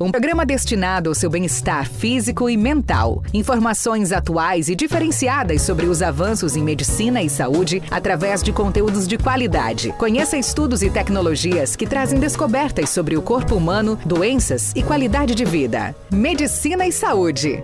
um programa destinado ao seu bem-estar físico e mental. Informações atuais e diferenciadas sobre os avanços em medicina e saúde através de conteúdos de qualidade. Conheça estudos e tecnologias que trazem descobertas sobre o corpo humano, doenças e qualidade de vida. Medicina e saúde.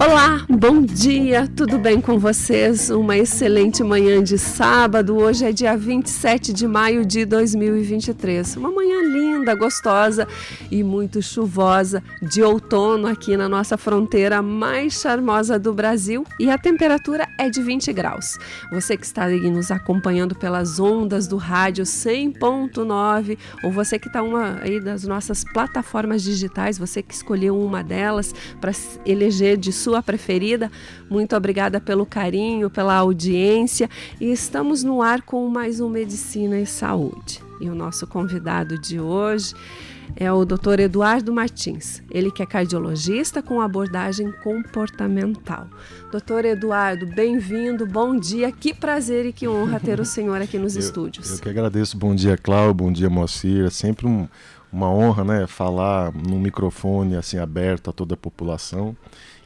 Olá, bom dia, tudo bem com vocês? Uma excelente manhã de sábado, hoje é dia 27 de maio de 2023. Uma manhã linda, gostosa e muito chuvosa de outono aqui na nossa fronteira mais charmosa do Brasil e a temperatura é de 20 graus. Você que está aí nos acompanhando pelas ondas do rádio 100.9 ou você que está aí das nossas plataformas digitais, você que escolheu uma delas para eleger de sua preferida, muito obrigada pelo carinho, pela audiência e estamos no ar com mais um Medicina e Saúde. E o nosso convidado de hoje é o Dr. Eduardo Martins, ele que é cardiologista com abordagem comportamental. Dr. Eduardo, bem-vindo, bom dia, que prazer e que honra ter o senhor aqui nos estúdios. Eu que agradeço, bom dia Cláudio, bom dia Moacir, é sempre uma honra, né, falar num microfone assim aberto a toda a população.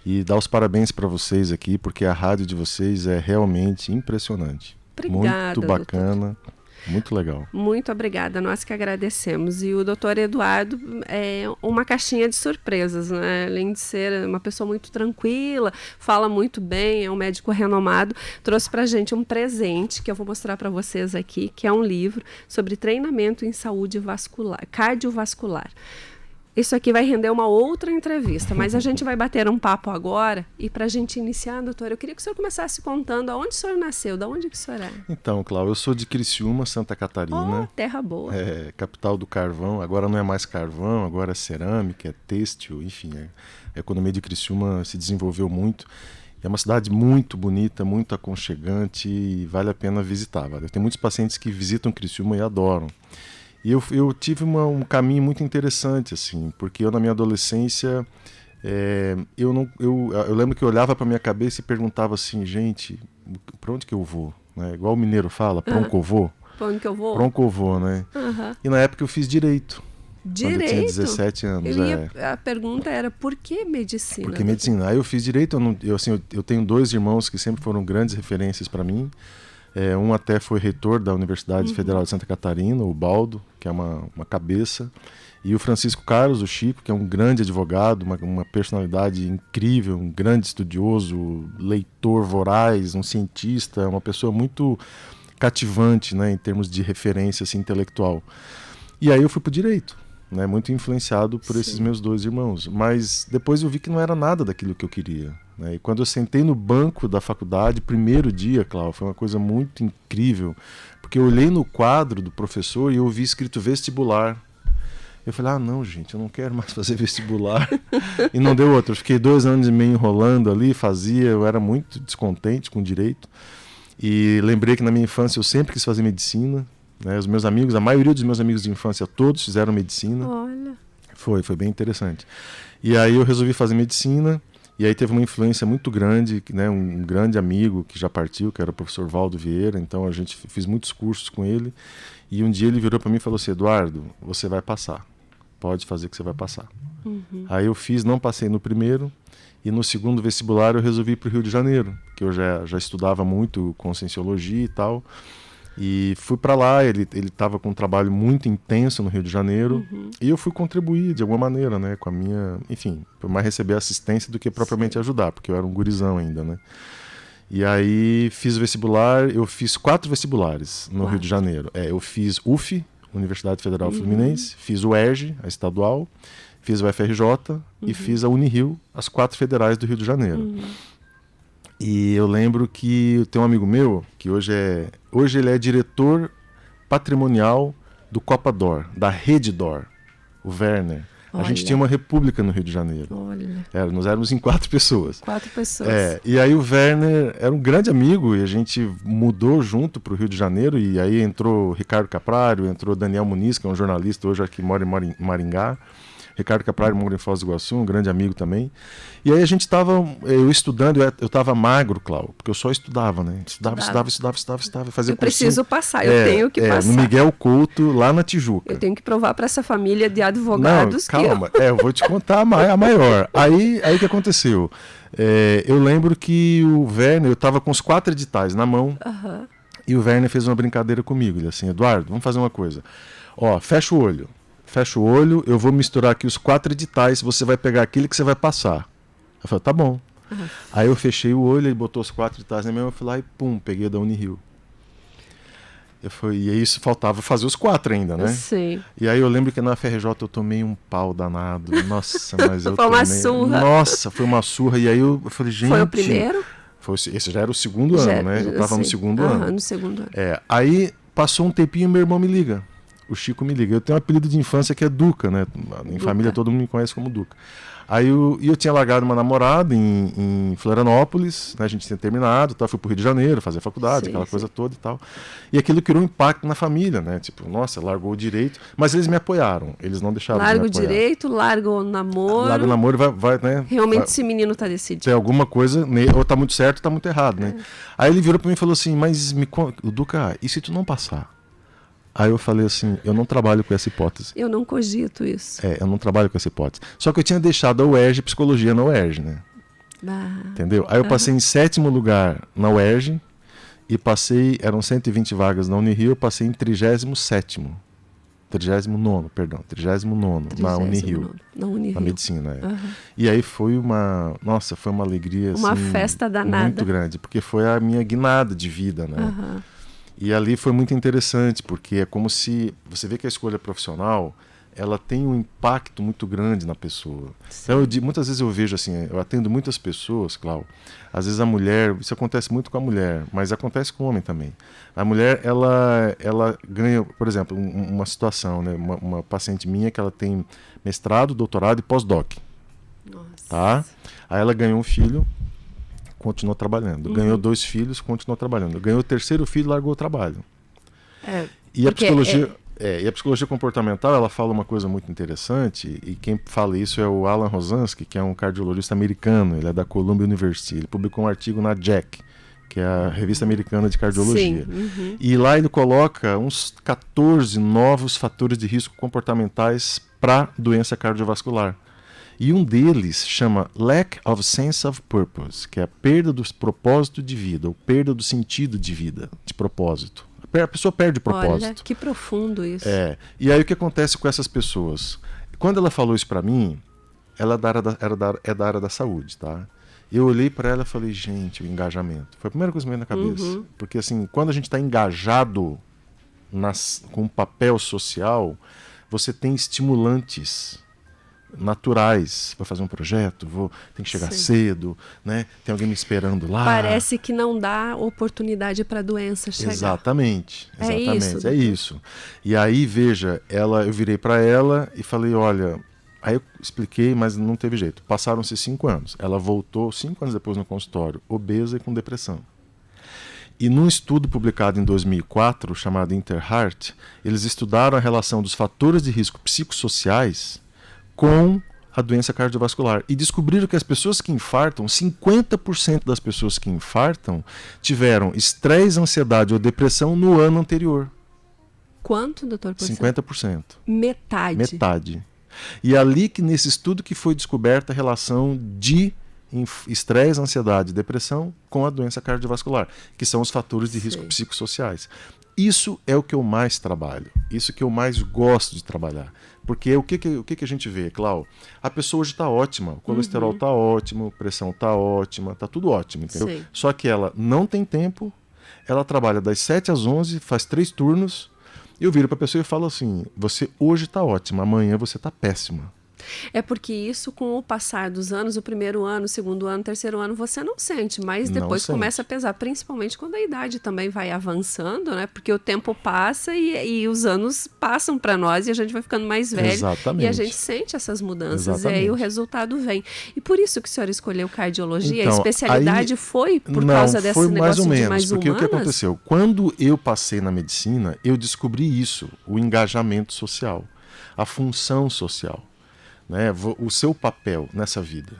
E dar os parabéns para vocês aqui, porque a rádio de vocês é realmente impressionante. Obrigada, muito bacana, doutor. Muito legal. Muito obrigada, nós que agradecemos. E o doutor Eduardo é uma caixinha de surpresas, né? Além de ser uma pessoa muito tranquila, fala muito bem, é um médico renomado, trouxe para a gente um presente que eu vou mostrar para vocês aqui, que é um livro sobre treinamento em saúde cardiovascular. Isso aqui vai render uma outra entrevista, mas a gente vai bater um papo agora. E para a gente iniciar, doutor, eu queria que o senhor começasse contando aonde o senhor nasceu, de onde que o senhor é? Então, Cláudio, eu sou de Criciúma, Santa Catarina. Oh, terra boa. É, capital do carvão. Agora não é mais carvão, agora é cerâmica, é têxtil, enfim. A economia de Criciúma se desenvolveu muito. É uma cidade muito bonita, muito aconchegante e vale a pena visitar. Tem muitos pacientes que visitam Criciúma e adoram. E eu tive um caminho muito interessante, assim, porque eu na minha adolescência, eu lembro que eu olhava para minha cabeça e perguntava assim, gente, para onde que eu vou? Né? Igual o mineiro fala, pra onde que eu vou? Pra onde que eu vou? Pra onde que eu vou, né? E na época eu fiz direito. Direito? Quando eu tinha 17 anos. A pergunta era, por que medicina? Por que medicina? Aí eu fiz direito, eu tenho 2 irmãos que sempre foram grandes referências para mim. Um até foi reitor da Universidade Federal de Santa Catarina, o Baldo, que é uma cabeça, e o Francisco Carlos, o Chico, que é um grande advogado, uma personalidade incrível, um grande estudioso, leitor voraz, um cientista, uma pessoa muito cativante, né, em termos de referência assim, intelectual. E aí eu fui para o direito, né, muito influenciado por esses meus 2 irmãos, mas depois eu vi que não era nada daquilo que eu queria. E quando eu sentei no banco da faculdade, primeiro dia, Cláudio, foi uma coisa muito incrível, porque eu olhei no quadro do professor e eu vi escrito vestibular. Eu falei, não, gente, eu não quero mais fazer vestibular. E não deu outro. Eu fiquei 2 anos e meio enrolando ali, eu era muito descontente com o direito. E lembrei que na minha infância eu sempre quis fazer medicina. Né? Os meus amigos, a maioria dos meus amigos de infância, todos fizeram medicina. Olha. Foi bem interessante. E aí eu resolvi fazer medicina. E aí teve uma influência muito grande, né, um grande amigo que já partiu, que era o professor Valdo Vieira, então a gente fiz muitos cursos com ele, e um dia ele virou para mim e falou assim, Eduardo, você vai passar, pode fazer que você vai passar. Aí eu fiz, não passei no primeiro, e no segundo vestibular eu resolvi ir para o Rio de Janeiro, que eu já estudava muito conscienciologia e tal, e fui para lá, ele estava com um trabalho muito intenso no Rio de Janeiro, e eu fui contribuir de alguma maneira, né, com a minha, enfim, foi mais receber assistência do que propriamente ajudar, porque eu era um gurizão ainda, né. E aí fiz o vestibular, eu fiz 4 vestibulares no Rio de Janeiro. Eu fiz UF, Universidade Federal Fluminense, fiz o ERJ, a estadual, fiz o FRJ e fiz a Unirio, as 4 federais do Rio de Janeiro. E eu lembro que tem um amigo meu, que hoje ele é diretor patrimonial do Copa D'Or, da Rede D'Or, o Werner. Olha. A gente tinha uma república no Rio de Janeiro. Nós éramos em 4 pessoas. 4 pessoas. E aí o Werner era um grande amigo e a gente mudou junto para o Rio de Janeiro e aí entrou Ricardo Caprário, entrou Daniel Muniz, que é um jornalista hoje que mora em Maringá. Ricardo Caprari, mora em Foz do Iguaçu, um grande amigo também. E aí a gente estava, eu estudando, eu estava magro, Cláudio, porque eu só estudava, né? Estudava, fazia eu preciso cursinho. passar, eu tenho que passar. No Miguel Couto, lá na Tijuca. Eu tenho que provar para essa família de advogados. Não, calma, eu vou te contar a maior. Aí o que aconteceu? Eu lembro que o Werner, eu estava com os 4 editais na mão, e o Werner fez uma brincadeira comigo. Ele assim, Eduardo, vamos fazer uma coisa. Ó, fecha o olho, eu vou misturar aqui os 4 editais, você vai pegar aquele que você vai passar. Eu falei, tá bom. Aí eu fechei o olho, ele botou os 4 editais na minha mão, eu fui lá e pum, peguei a da Unirio. E isso faltava fazer os 4 ainda, né? Sim. E aí eu lembro que na FRJ eu tomei um pau danado. Nossa, mas eu Foi uma surra. Nossa, foi uma surra. E aí eu falei, gente... Foi o primeiro? Esse já era o segundo ano, né? Eu estava no segundo ano. No segundo ano. Aí passou um tempinho e meu irmão me liga. O Chico me liga. Eu tenho um apelido de infância que é Duca, né? Em família todo mundo me conhece como Duca. Aí eu tinha largado uma namorada em Florianópolis, né? A gente tinha terminado, fui pro Rio de Janeiro fazer faculdade, aquela coisa toda e tal. E aquilo criou um impacto na família, né? Tipo, nossa, largou o direito, mas eles me apoiaram, eles não deixaram de me apoiar. Larga o direito, larga o namoro. Larga o namoro e vai, né? Realmente esse menino tá decidido. Tem alguma coisa, ou tá muito certo ou tá muito errado, né? Aí ele virou para mim e falou assim, mas Duca, e se tu não passar? Aí eu falei assim, eu não trabalho com essa hipótese. Eu não cogito isso. Eu não trabalho com essa hipótese. Só que eu tinha deixado a UERJ, psicologia na UERJ, né? Entendeu? Aí eu passei em 7º lugar na UERJ e eram 120 vagas na Unirio, eu passei em 39º na Unirio. Na medicina, E aí foi uma alegria uma assim, festa danada. Muito grande, porque foi a minha guinada de vida, né? E ali foi muito interessante, porque é como se... Você vê que a escolha profissional, ela tem um impacto muito grande na pessoa. Então, muitas vezes eu vejo assim, eu atendo muitas pessoas, Cláudio, às vezes a mulher, isso acontece muito com a mulher, mas acontece com o homem também. A mulher, ela ganha, por exemplo, uma situação, né? Uma paciente minha que ela tem mestrado, doutorado e pós-doc. Tá? Aí ela ganhou um filho, continuou trabalhando. Ganhou 2 filhos, continuou trabalhando. Ganhou o 3º filho, largou o trabalho. E a psicologia comportamental, ela fala uma coisa muito interessante, e quem fala isso é o Alan Rosansky, que é um cardiologista americano, ele é da Columbia University. Ele publicou um artigo na JACC, que é a revista americana de cardiologia. E lá ele coloca uns 14 novos fatores de risco comportamentais para doença cardiovascular. E um deles chama Lack of Sense of Purpose, que é a perda do propósito de vida, ou perda do sentido de vida, de propósito. A pessoa perde o propósito. Olha, que profundo isso. E aí o que acontece com essas pessoas? Quando ela falou isso para mim, ela é da área da saúde, tá? Eu olhei para ela e falei, gente, o engajamento. Foi a primeira coisa que me veio na cabeça. Porque assim, quando a gente está engajado com um papel social, você tem estimulantes naturais para fazer um projeto, tem que chegar cedo, né? Tem alguém me esperando lá. Parece que não dá oportunidade para a doença chegar. Exatamente. É isso. E aí, veja, eu virei para ela e falei, olha, aí eu expliquei, mas não teve jeito. Passaram-se 5 anos. Ela voltou 5 anos depois no consultório, obesa e com depressão. E num estudo publicado em 2004, chamado Interheart, eles estudaram a relação dos fatores de risco psicossociais com a doença cardiovascular. E descobriram que as pessoas que infartam, 50% das pessoas que infartam, tiveram estresse, ansiedade ou depressão no ano anterior. Quanto, doutor? 50%. Metade. E ali que nesse estudo que foi descoberta a relação de estresse, ansiedade e depressão com a doença cardiovascular, que são os fatores de risco psicossociais. Isso é o que eu mais trabalho, isso que eu mais gosto de trabalhar. Porque o que a gente vê, Cláudio? A pessoa hoje está ótima, o colesterol está ótimo, a pressão está ótima, está tudo ótimo, entendeu? Sim. Só que ela não tem tempo, ela trabalha das 7 às 11, faz 3 turnos, e eu viro para a pessoa e falo assim, você hoje está ótima, amanhã você está péssima. É porque isso, com o passar dos anos, o primeiro ano, o segundo ano, o terceiro ano, você não sente, mas depois começa a pesar, principalmente quando a idade também vai avançando, né? Porque o tempo passa e os anos passam para nós e a gente vai ficando mais velho. Exatamente. E a gente sente essas mudanças. Exatamente. E aí o resultado vem. E por isso que o senhor escolheu cardiologia, então, a especialidade aí, foi por causa desse foi negócio mais ou menos, de mais porque humanas? o que aconteceu? Quando eu passei na medicina, eu descobri isso, o engajamento social, a função social. né? O seu papel nessa vida.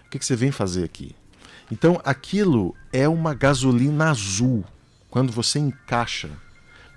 O que você vem fazer aqui? Então, aquilo é uma gasolina azul. Quando você encaixa.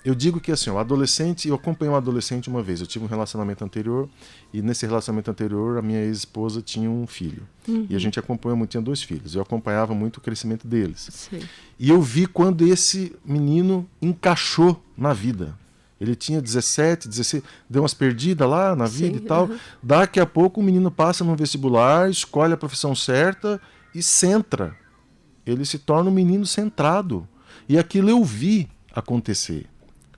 Eu digo que assim, o adolescente, eu acompanhei um adolescente uma vez. Eu tive um relacionamento anterior, e nesse relacionamento anterior a minha ex-esposa tinha um filho. E a gente acompanhou muito, tinha 2 filhos. Eu acompanhava muito o crescimento deles. Sim. E eu vi quando esse menino encaixou na vida. Ele tinha 17, 16, deu umas perdidas lá na vida e tal. Daqui a pouco o menino passa no vestibular, escolhe a profissão certa e centra. Ele se torna um menino centrado. E aquilo eu vi acontecer.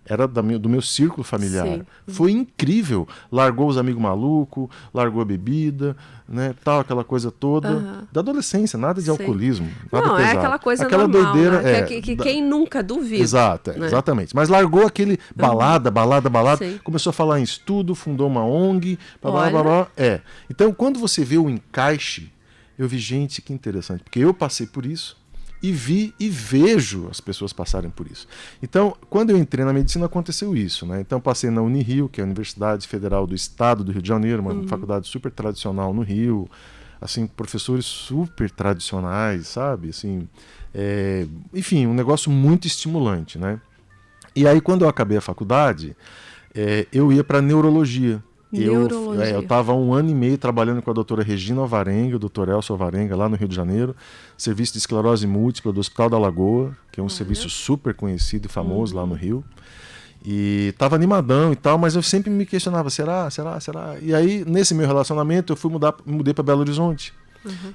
Era do meu círculo familiar. Sim. Foi incrível. Largou os amigos malucos, largou a bebida, né, tal, aquela coisa toda. Da adolescência, nada de alcoolismo. Nada não, pesado. é aquela coisa aquela normal, doideira, né? Que quem nunca duvida. Exato, né? Exatamente. Mas largou aquele balada, Sim. começou a falar em estudo, fundou uma ONG, blá. Então, quando você vê o encaixe, eu vi, gente, que interessante, porque eu passei por isso. E vi e vejo as pessoas passarem por isso. Então, quando eu entrei na medicina, aconteceu isso, né? Então, passei na Unirio, que é a Universidade Federal do Estado do Rio de Janeiro, uma faculdade super tradicional no Rio, assim, professores super tradicionais, sabe? Assim, enfim, um negócio muito estimulante, né? E aí, quando eu acabei a faculdade, eu ia para neurologia. Eu estava 1 ano e meio trabalhando com a doutora Regina Alvarenga, o doutor Elcio Alvarenga, lá no Rio de Janeiro, serviço de esclerose múltipla do Hospital da Lagoa, que é um serviço super conhecido e famoso lá no Rio. E estava animadão e tal, mas eu sempre me questionava, será? E aí, nesse meu relacionamento, eu mudei para Belo Horizonte.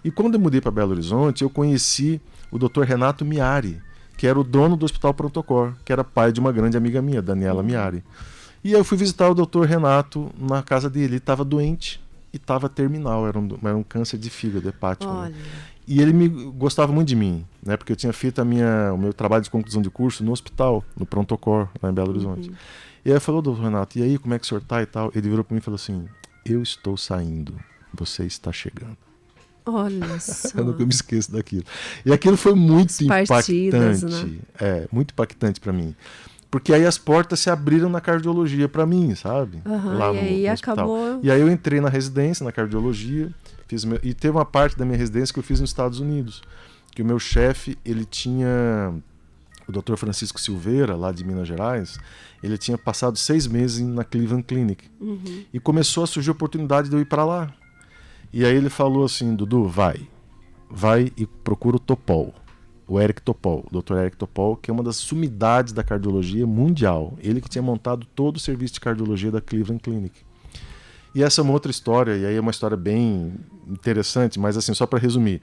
E quando eu mudei para Belo Horizonte, eu conheci o doutor Renato Miari, que era o dono do Hospital Prontocor, que era pai de uma grande amiga minha, Daniela Miari. E eu fui visitar o doutor Renato na casa dele. Ele estava doente e estava terminal, era um câncer de fígado hepático. Né? E ele gostava muito de mim, né? Porque eu tinha feito o meu trabalho de conclusão de curso no hospital, no Prontocor, lá em Belo Horizonte. E aí eu falei, doutor Renato, e aí, como é que o senhor está e tal? Ele virou para mim e falou assim, eu estou saindo, você está chegando. Olha só. Eu nunca me esqueço daquilo. E aquilo foi muito impactante. Né? Muito impactante para mim. Porque aí as portas se abriram na cardiologia para mim, sabe? Lá no hospital. Acabou... E aí eu entrei na residência, na cardiologia, e teve uma parte da minha residência que eu fiz nos Estados Unidos, que o meu chefe, ele tinha, o Dr. Francisco Silveira, lá de Minas Gerais, ele tinha passado 6 meses na Cleveland Clinic. E começou a surgir a oportunidade de eu ir para lá. E aí ele falou assim, Dudu, vai e procura o Topol. O Eric Topol, o Dr. Eric Topol, que é uma das sumidades da cardiologia mundial. Ele que tinha montado todo o serviço de cardiologia da Cleveland Clinic. E essa é uma outra história, e aí é uma história bem interessante, mas assim, só para resumir.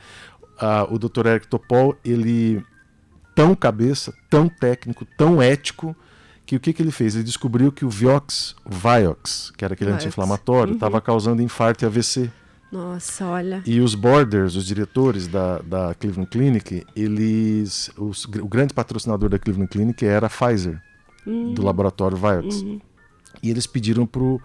O Dr. Eric Topol, ele tão cabeça, tão técnico, tão ético, que o que ele fez? Ele descobriu que o Vioxx, que era aquele anti-inflamatório, estava causando infarto e AVC. Nossa, olha. E os boarders, os diretores da Cleveland Clinic, o grande patrocinador da Cleveland Clinic era a Pfizer, do laboratório Vioxx. E eles pediram pro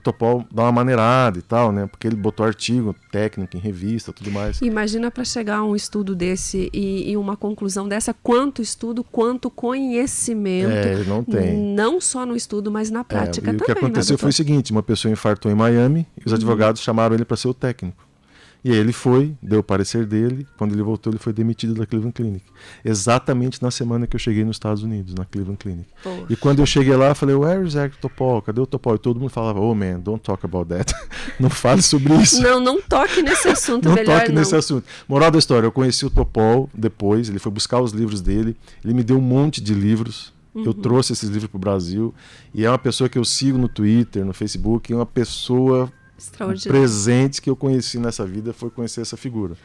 Topol dar uma maneirada e tal, né? Porque ele botou artigo técnico em revista, tudo mais. Imagina para chegar a um estudo desse e uma conclusão dessa, quanto estudo, quanto conhecimento. Não tem. Não só no estudo, mas na prática também. O que aconteceu foi o seguinte, uma pessoa infartou em Miami e os advogados chamaram ele para ser o técnico. E aí ele foi, deu o parecer dele, quando ele voltou ele foi demitido da Cleveland Clinic. Exatamente na semana que eu cheguei nos Estados Unidos, na Cleveland Clinic. Poxa. E quando eu cheguei lá, eu falei, where is Eric Topol? Cadê o Topol? E todo mundo falava, oh man, don't talk about that. Não fale sobre isso. Não toque nesse assunto, não melhor toque não. nesse assunto. Moral da história, eu conheci o Topol depois, ele foi buscar os livros dele, ele me deu um monte de livros. Eu trouxe esses livros para o Brasil. E é uma pessoa que eu sigo no Twitter, no Facebook, é uma pessoa... O presente que eu conheci nessa vida foi conhecer essa figura.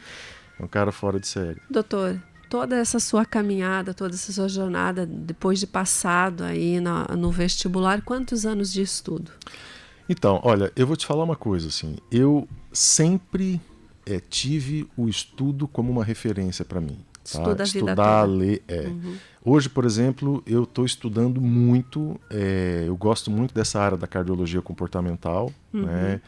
É um cara fora de série. Doutor, toda essa sua caminhada, toda essa sua jornada, depois de passado aí no vestibular, quantos anos de estudo? Então, olha, eu vou te falar uma coisa, assim, eu sempre tive o estudo como uma referência para mim. Tá? Estuda a vida Estudar, toda. ler, Hoje, por exemplo, eu estou estudando muito, eu gosto muito dessa área da cardiologia comportamental, né?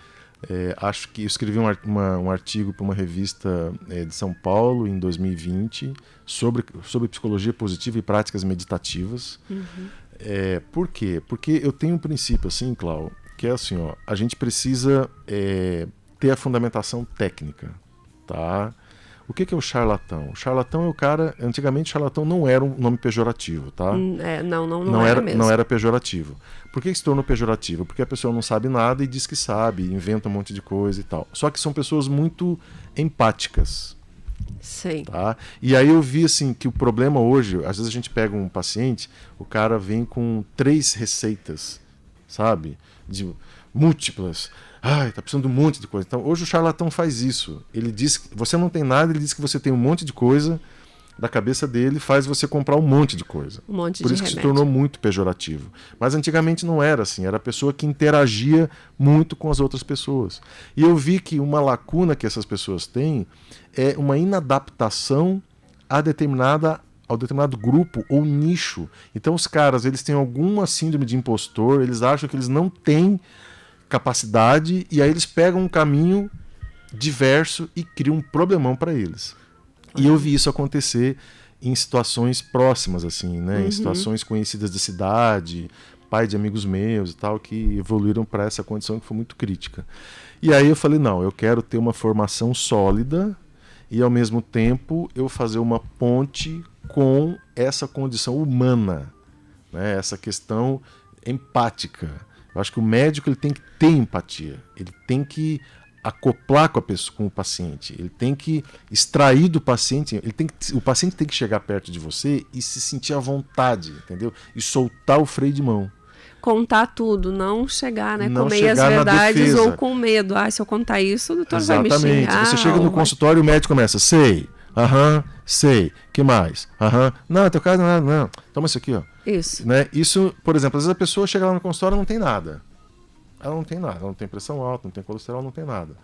Acho que eu escrevi um artigo para uma revista de São Paulo em 2020 sobre psicologia positiva e práticas meditativas. Por quê? Porque eu tenho um princípio assim, Cláudio, que é assim, ó, a gente precisa ter a fundamentação técnica, tá? O que é o charlatão? O charlatão é o cara... Antigamente, charlatão não era um nome pejorativo, tá? Não era mesmo. Não era pejorativo. Por que se tornou pejorativo? Porque a pessoa não sabe nada e diz que sabe, inventa um monte de coisa e tal. Só que são pessoas muito empáticas. Sim. Tá? E aí eu vi assim que o problema hoje, às vezes a gente pega um paciente, o cara vem com 3 receitas, sabe? De múltiplas. Ai, tá precisando de um monte de coisa. Então, hoje o charlatão faz isso. Ele diz que você não tem nada, ele diz que você tem um monte de coisa, da cabeça dele faz você comprar um monte de coisa. Um monte Por de isso que remédio. se tornou muito pejorativo. Mas antigamente não era assim, era a pessoa que interagia muito com as outras pessoas. E eu vi que uma lacuna que essas pessoas têm é uma inadaptação ao determinado grupo ou nicho. Então os caras, eles têm alguma síndrome de impostor, eles acham que eles não têm capacidade e aí eles pegam um caminho diverso e criam um problemão para eles. E eu vi isso acontecer em situações próximas, assim, né? Em situações conhecidas da cidade, pai de amigos meus e tal, que evoluíram para essa condição que foi muito crítica. E aí eu falei, não, eu quero ter uma formação sólida e ao mesmo tempo eu fazer uma ponte com essa condição humana, né? Essa questão empática. Eu acho que o médico ele tem que ter empatia, ele tem que acoplar com a pessoa, com o paciente, ele tem que extrair do paciente, o paciente tem que chegar perto de você e se sentir à vontade, entendeu? E soltar o freio de mão. Contar tudo, não chegar, né, Não com meias chegar na verdades defesa. ou com medo. Se eu contar isso, o doutor vai me Exatamente. xingar. Você chega no consultório e o médico começa, sei, sei, que mais? Não, teu caso não. Toma isso aqui, ó. Isso. Né? Isso, por exemplo, às vezes a pessoa chega lá no consultório e não tem nada. Ela não tem nada, ela não tem pressão alta, não tem colesterol, não tem nada.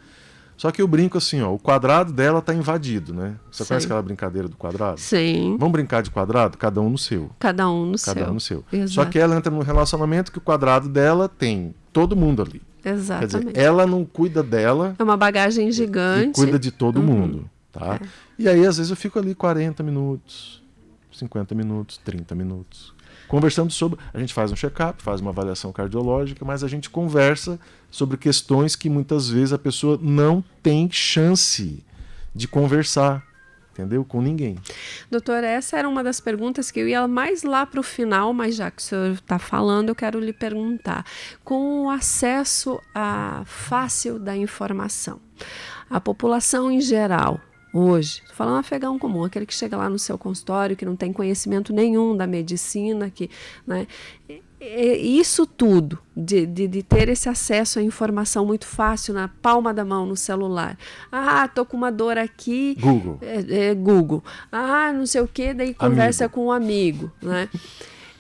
Só que eu brinco assim, ó, o quadrado dela está invadido, né? Você conhece aquela brincadeira do quadrado? Sim. Vamos brincar de quadrado? Cada um no seu. Cada um no Cada um no seu. Exato. Só que ela entra num relacionamento que o quadrado dela tem todo mundo ali. Exatamente. Quer dizer, ela não cuida dela. É uma bagagem gigante. E cuida de todo mundo, tá? E aí, às vezes, eu fico ali 40 minutos, 50 minutos, 30 minutos. Conversando sobre... A gente faz um check-up, faz uma avaliação cardiológica, mas a gente conversa sobre questões que muitas vezes a pessoa não tem chance de conversar, entendeu? Com ninguém. Doutor, essa era uma das perguntas que eu ia mais lá para o final, mas já que o senhor está falando, eu quero lhe perguntar. Com o acesso fácil da informação, a população em geral... Hoje, estou falando afegão comum, aquele que chega lá no seu consultório, que não tem conhecimento nenhum da medicina, que, né, isso tudo, de ter esse acesso à informação muito fácil, na palma da mão, no celular. Estou com uma dor aqui. Google. Google. Não sei o que, daí conversa com um amigo. Né?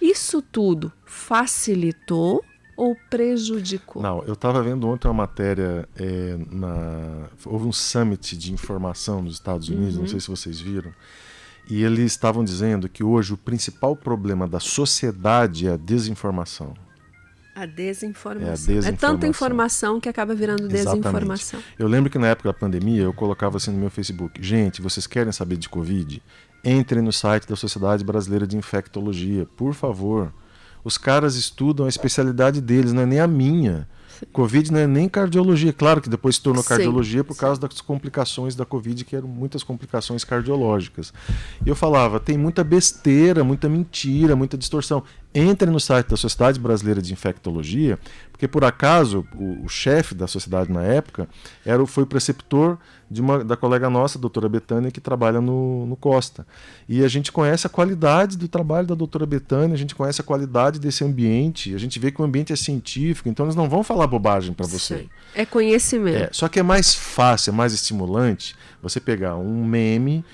Isso tudo facilitou ou prejudicou? Não, eu estava vendo ontem uma matéria, houve um summit de informação nos Estados Unidos, não sei se vocês viram, e eles estavam dizendo que hoje o principal problema da sociedade é a desinformação. A desinformação. É a desinformação. É tanta informação que acaba virando desinformação. Exatamente. Eu lembro que na época da pandemia eu colocava assim no meu Facebook, gente, vocês querem saber de Covid? Entrem no site da Sociedade Brasileira de Infectologia, por favor. Os caras estudam a especialidade deles, não é nem a minha. Covid não é nem cardiologia. Claro que depois se tornou cardiologia por causa das complicações da Covid, que eram muitas complicações cardiológicas. E eu falava, tem muita besteira, muita mentira, muita distorção. Entre no site da Sociedade Brasileira de Infectologia, porque por acaso o chefe da sociedade na época foi preceptor da colega nossa, a doutora Betânia, que trabalha no Costa. E a gente conhece a qualidade do trabalho da doutora Betânia, a gente conhece a qualidade desse ambiente, a gente vê que o ambiente é científico, então eles não vão falar bobagem para você. Sim. É conhecimento. Só que é mais fácil, é mais estimulante você pegar um meme,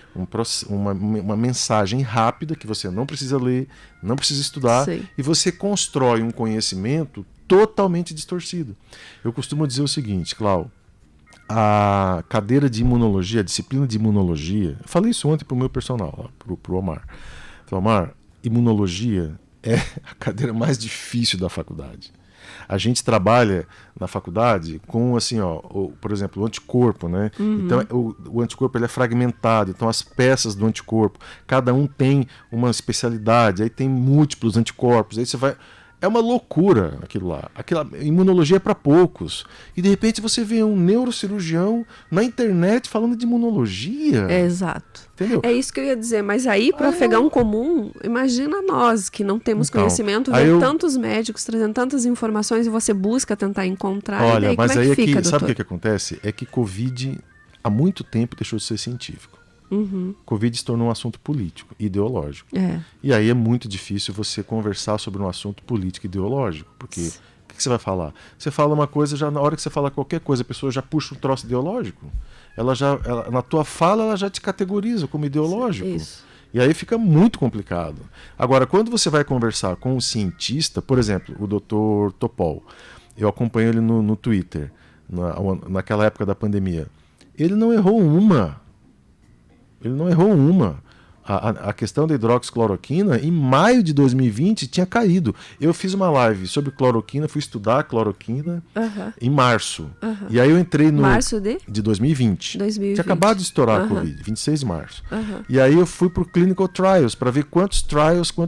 uma mensagem rápida que você não precisa ler, não precisa estudar, e você constrói um conhecimento totalmente distorcido. Eu costumo dizer o seguinte, Cláudio, a cadeira de imunologia, a disciplina de imunologia, eu falei isso ontem para o meu personal, para o Omar. Falei, Omar, imunologia é a cadeira mais difícil da faculdade. A gente trabalha na faculdade com, assim, por exemplo, o anticorpo, né? Então, o anticorpo ele é fragmentado, então as peças do anticorpo, cada um tem uma especialidade, aí tem múltiplos anticorpos, aí você vai... É uma loucura aquilo lá. Aquela imunologia é para poucos. E de repente você vê um neurocirurgião na internet falando de imunologia. Exato. Entendeu? É isso que eu ia dizer. Mas aí, para o afegão comum, imagina nós que não temos conhecimento, ver tantos médicos trazendo tantas informações e você busca tentar encontrar. Olha, e daí, mas como é aí que fica, sabe o que acontece? É que Covid há muito tempo deixou de ser científico. Covid se tornou um assunto político, ideológico. E aí é muito difícil você conversar sobre um assunto político e ideológico, porque o que você vai falar? Você fala uma coisa, já na hora que você fala qualquer coisa, a pessoa já puxa um troço ideológico. Na tua fala, ela já te categoriza como ideológico. Isso. E aí fica muito complicado. Agora, quando você vai conversar com um cientista, por exemplo, o Dr. Topol, eu acompanho ele no Twitter, naquela época da pandemia, ele não errou uma. A questão da hidroxicloroquina, em maio de 2020, tinha caído. Eu fiz uma live sobre cloroquina, fui estudar a cloroquina em março. E aí eu entrei no... Março de 2020. 2020. Tinha acabado de estourar a Covid, 26 de março. E aí eu fui para o Clinical Trials, para ver quantos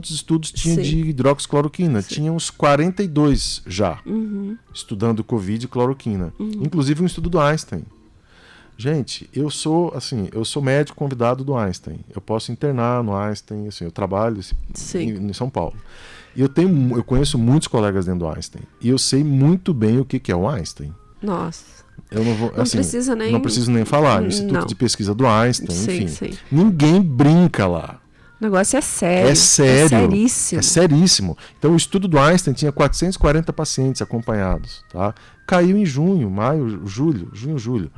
estudos tinha de hidroxicloroquina. Tinha uns 42 já, estudando Covid e cloroquina. Inclusive um estudo do Einstein. Gente, eu sou médico convidado do Einstein. Eu posso internar no Einstein, assim, eu trabalho em São Paulo. E eu conheço muitos colegas dentro do Einstein. E eu sei muito bem o que é o Einstein. Nossa. Eu não vou, não preciso nem falar. Instituto de Pesquisa do Einstein, enfim. Ninguém brinca lá. O negócio é sério. É sério. É seríssimo. É seríssimo. Então, o estudo do Einstein tinha 440 pacientes acompanhados. Tá? Caiu em junho, julho.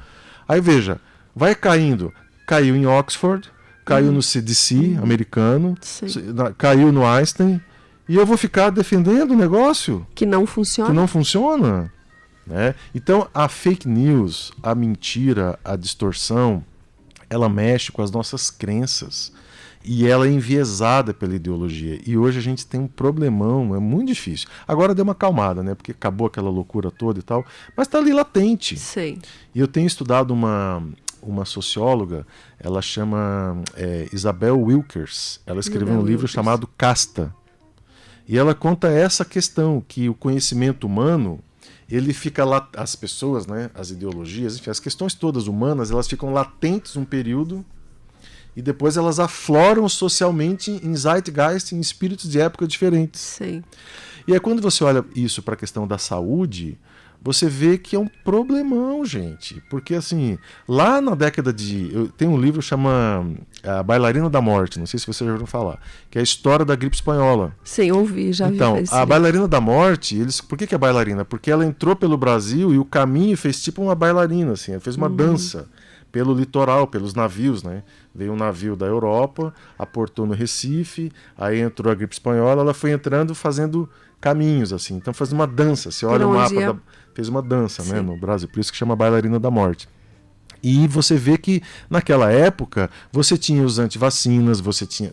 Aí veja, vai caindo. Caiu em Oxford, caiu no CDC americano, caiu no Einstein. E eu vou ficar defendendo o negócio? Que não funciona. Né? Então, a fake news, a mentira, a distorção, ela mexe com as nossas crenças. E ela é enviesada pela ideologia. E hoje a gente tem um problemão, é muito difícil. Agora deu uma acalmada, né? Porque acabou aquela loucura toda e tal. Mas está ali latente. Sim. E eu tenho estudado uma socióloga, ela chama Isabel Wilkers. Ela escreveu um livro chamado Casta. E ela conta essa questão, que o conhecimento humano, ele fica lá, as pessoas, né? As ideologias, enfim, as questões todas humanas, elas ficam latentes um período. E depois elas afloram socialmente em zeitgeist, em espíritos de época diferentes. Sim. E aí quando você olha isso para a questão da saúde, você vê que é um problemão, gente. Porque assim, lá na década de... Tem um livro que chama A Bailarina da Morte, não sei se vocês já ouviram falar, que é a história da gripe espanhola. Sim, ouvi, já vi. Então, a Bailarina da Morte, por que é bailarina? Porque ela entrou pelo Brasil e o caminho fez tipo uma bailarina, assim, ela fez uma dança. Pelo litoral, pelos navios, né? Veio um navio da Europa, aportou no Recife, aí entrou a gripe espanhola, ela foi entrando fazendo caminhos, assim. Então faz uma dança, você olha o mapa, fez uma dança, né, no Brasil, por isso que chama Bailarina da Morte. E você vê que naquela época você tinha os antivacinas,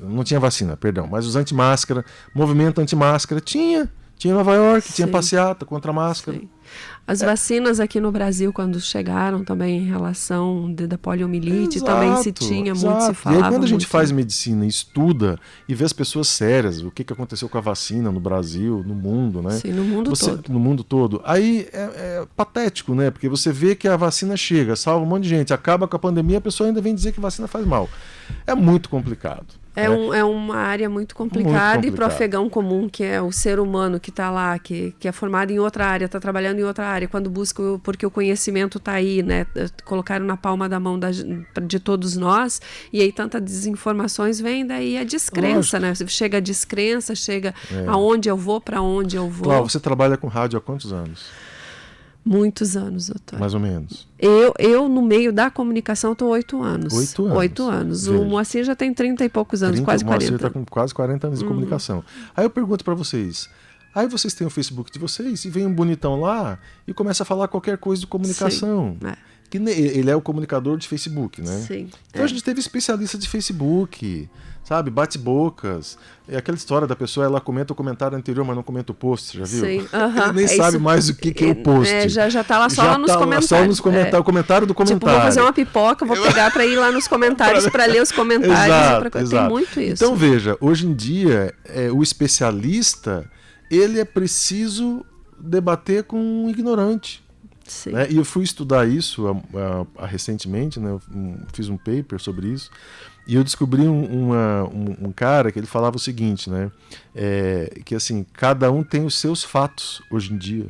não tinha vacina, perdão, mas os antimáscara, movimento antimáscara, tinha em Nova York, tinha passeata contra a máscara. Sim. As vacinas aqui no Brasil, quando chegaram também em relação da poliomielite, também se tinha, muito se falava. E aí quando a gente faz medicina, estuda e vê as pessoas sérias, o que aconteceu com a vacina no Brasil, no mundo, né? Sim, no mundo todo. No mundo todo. Aí é patético, né? Porque você vê que a vacina chega, salva um monte de gente, acaba com a pandemia, a pessoa ainda vem dizer que vacina faz mal. É muito complicado. É uma área muito complicada. E para o afegão comum, que é o ser humano que está lá, que é formado em outra área, está trabalhando em outra área, quando busca, porque o conhecimento está aí, né? Colocaram na palma da mão de todos nós, e aí tanta desinformações vem daí a descrença, né? Chega a descrença, chega aonde eu vou, para onde eu vou. Cláudio, você trabalha com rádio há quantos anos? Muitos anos, doutor. Mais ou menos. Eu no meio da comunicação, estou 8 anos. 8 anos. 8 anos. O Moacir já tem 30 e poucos anos, quase 40. O Moacir está com quase 40 anos de comunicação. Aí eu pergunto para vocês, aí vocês têm o Facebook de vocês e vem um bonitão lá e começa a falar qualquer coisa de comunicação. Sim. Que ele é o comunicador de Facebook, né? Sim. Então a gente teve especialista de Facebook, sabe? Bate-bocas. É aquela história da pessoa, ela comenta o comentário anterior, mas não comenta o post, já viu? Sim. Ele nem sabe mais o que é o post. Já tá lá só nos comentários. Só nos comentários, o comentário do comentário. Tipo, vou fazer uma pipoca, vou pegar para ir lá nos comentários para ler os comentários. Exato. Tem muito isso. Então veja, hoje em dia o especialista ele é preciso debater com um ignorante. Sim. Né? E eu fui estudar isso recentemente, né? Eu fiz um paper sobre isso, e eu descobri um cara que ele falava o seguinte, né? Que assim, cada um tem os seus fatos hoje em dia.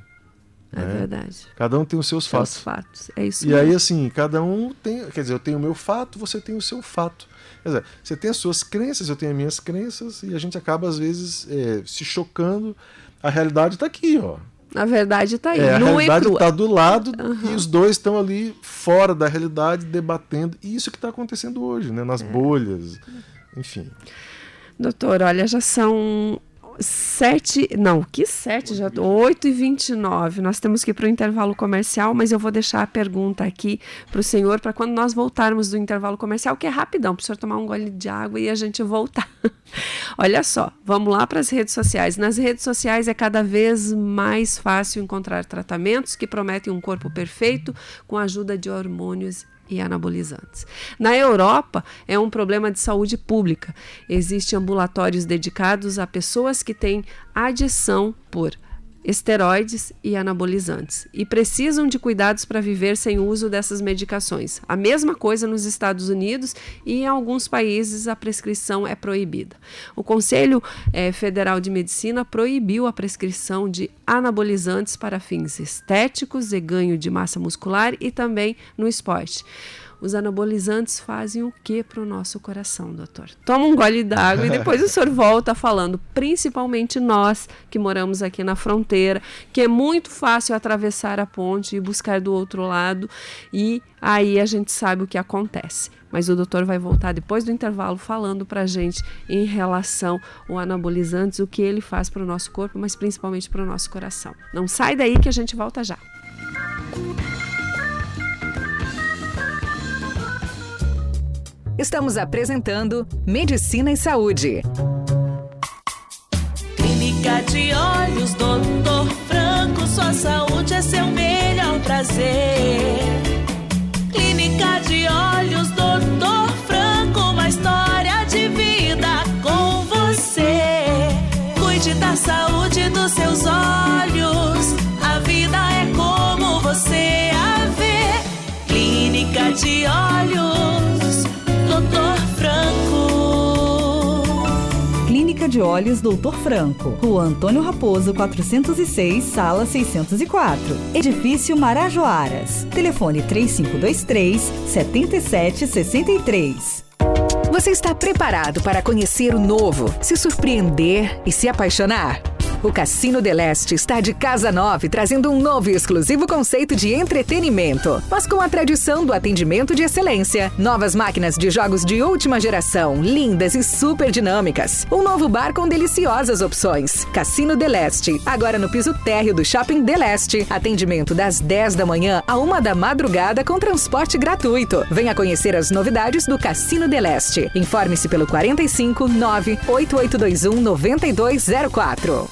É verdade. Cada um tem os seus fatos. É isso e mesmo. aí, assim, cada um tem... Quer dizer, eu tenho o meu fato, você tem o seu fato. Quer dizer, você tem as suas crenças, eu tenho as minhas crenças, e a gente acaba, às vezes, se chocando. A realidade está aqui, ó. A verdade está aí, a nua e realidade crua. está do lado, e os dois estão ali fora da realidade, debatendo. E isso que está acontecendo hoje, né? Nas bolhas, enfim. Doutor, olha, já são 8h29. Nós temos que ir para o intervalo comercial, mas eu vou deixar a pergunta aqui para o senhor, para quando nós voltarmos do intervalo comercial, que é rapidão, para o senhor tomar um gole de água e a gente voltar. Olha só, vamos lá para as redes sociais. Nas redes sociais é cada vez mais fácil encontrar tratamentos que prometem um corpo perfeito com a ajuda de hormônios e anabolizantes. Na Europa, é um problema de saúde pública. Existem ambulatórios dedicados a pessoas que têm adição por esteroides e anabolizantes e precisam de cuidados para viver sem o uso dessas medicações. A mesma coisa nos Estados Unidos e em alguns países a prescrição é proibida. O Conselho Federal de Medicina proibiu a prescrição de anabolizantes para fins estéticos e ganho de massa muscular e também no esporte. Os anabolizantes fazem o que para o nosso coração, doutor? Toma um gole d'água e depois o senhor volta falando, principalmente nós que moramos aqui na fronteira, que é muito fácil atravessar a ponte e buscar do outro lado, e aí a gente sabe o que acontece. Mas o doutor vai voltar depois do intervalo falando para a gente em relação ao anabolizantes, o que ele faz para o nosso corpo, mas principalmente para o nosso coração. Não sai daí que a gente volta já. Estamos apresentando Medicina e Saúde. Clínica de Olhos Dr. Franco, sua saúde é seu melhor prazer. Clínica de Olhos Dr. Franco, uma história de vida com você. Cuide da saúde dos seus olhos, a vida é como você a vê. Clínica de Olhos Dr. Franco. Clínica de Olhos Dr. Franco, Rua Antônio Raposo, 406, Sala 604. Edifício Marajoaras. Telefone 3523-7763. Você está preparado para conhecer o novo, se surpreender e se apaixonar? O Cassino del Este está de casa nova, trazendo um novo e exclusivo conceito de entretenimento, mas com a tradição do atendimento de excelência. Novas máquinas de jogos de última geração, lindas e super dinâmicas. Um novo bar com deliciosas opções. Cassino del Este, agora no piso térreo do Shopping del Este. Atendimento das 10 da manhã à 1 da madrugada com transporte gratuito. Venha conhecer as novidades do Cassino del Este. Informe-se pelo 45 98821 9204.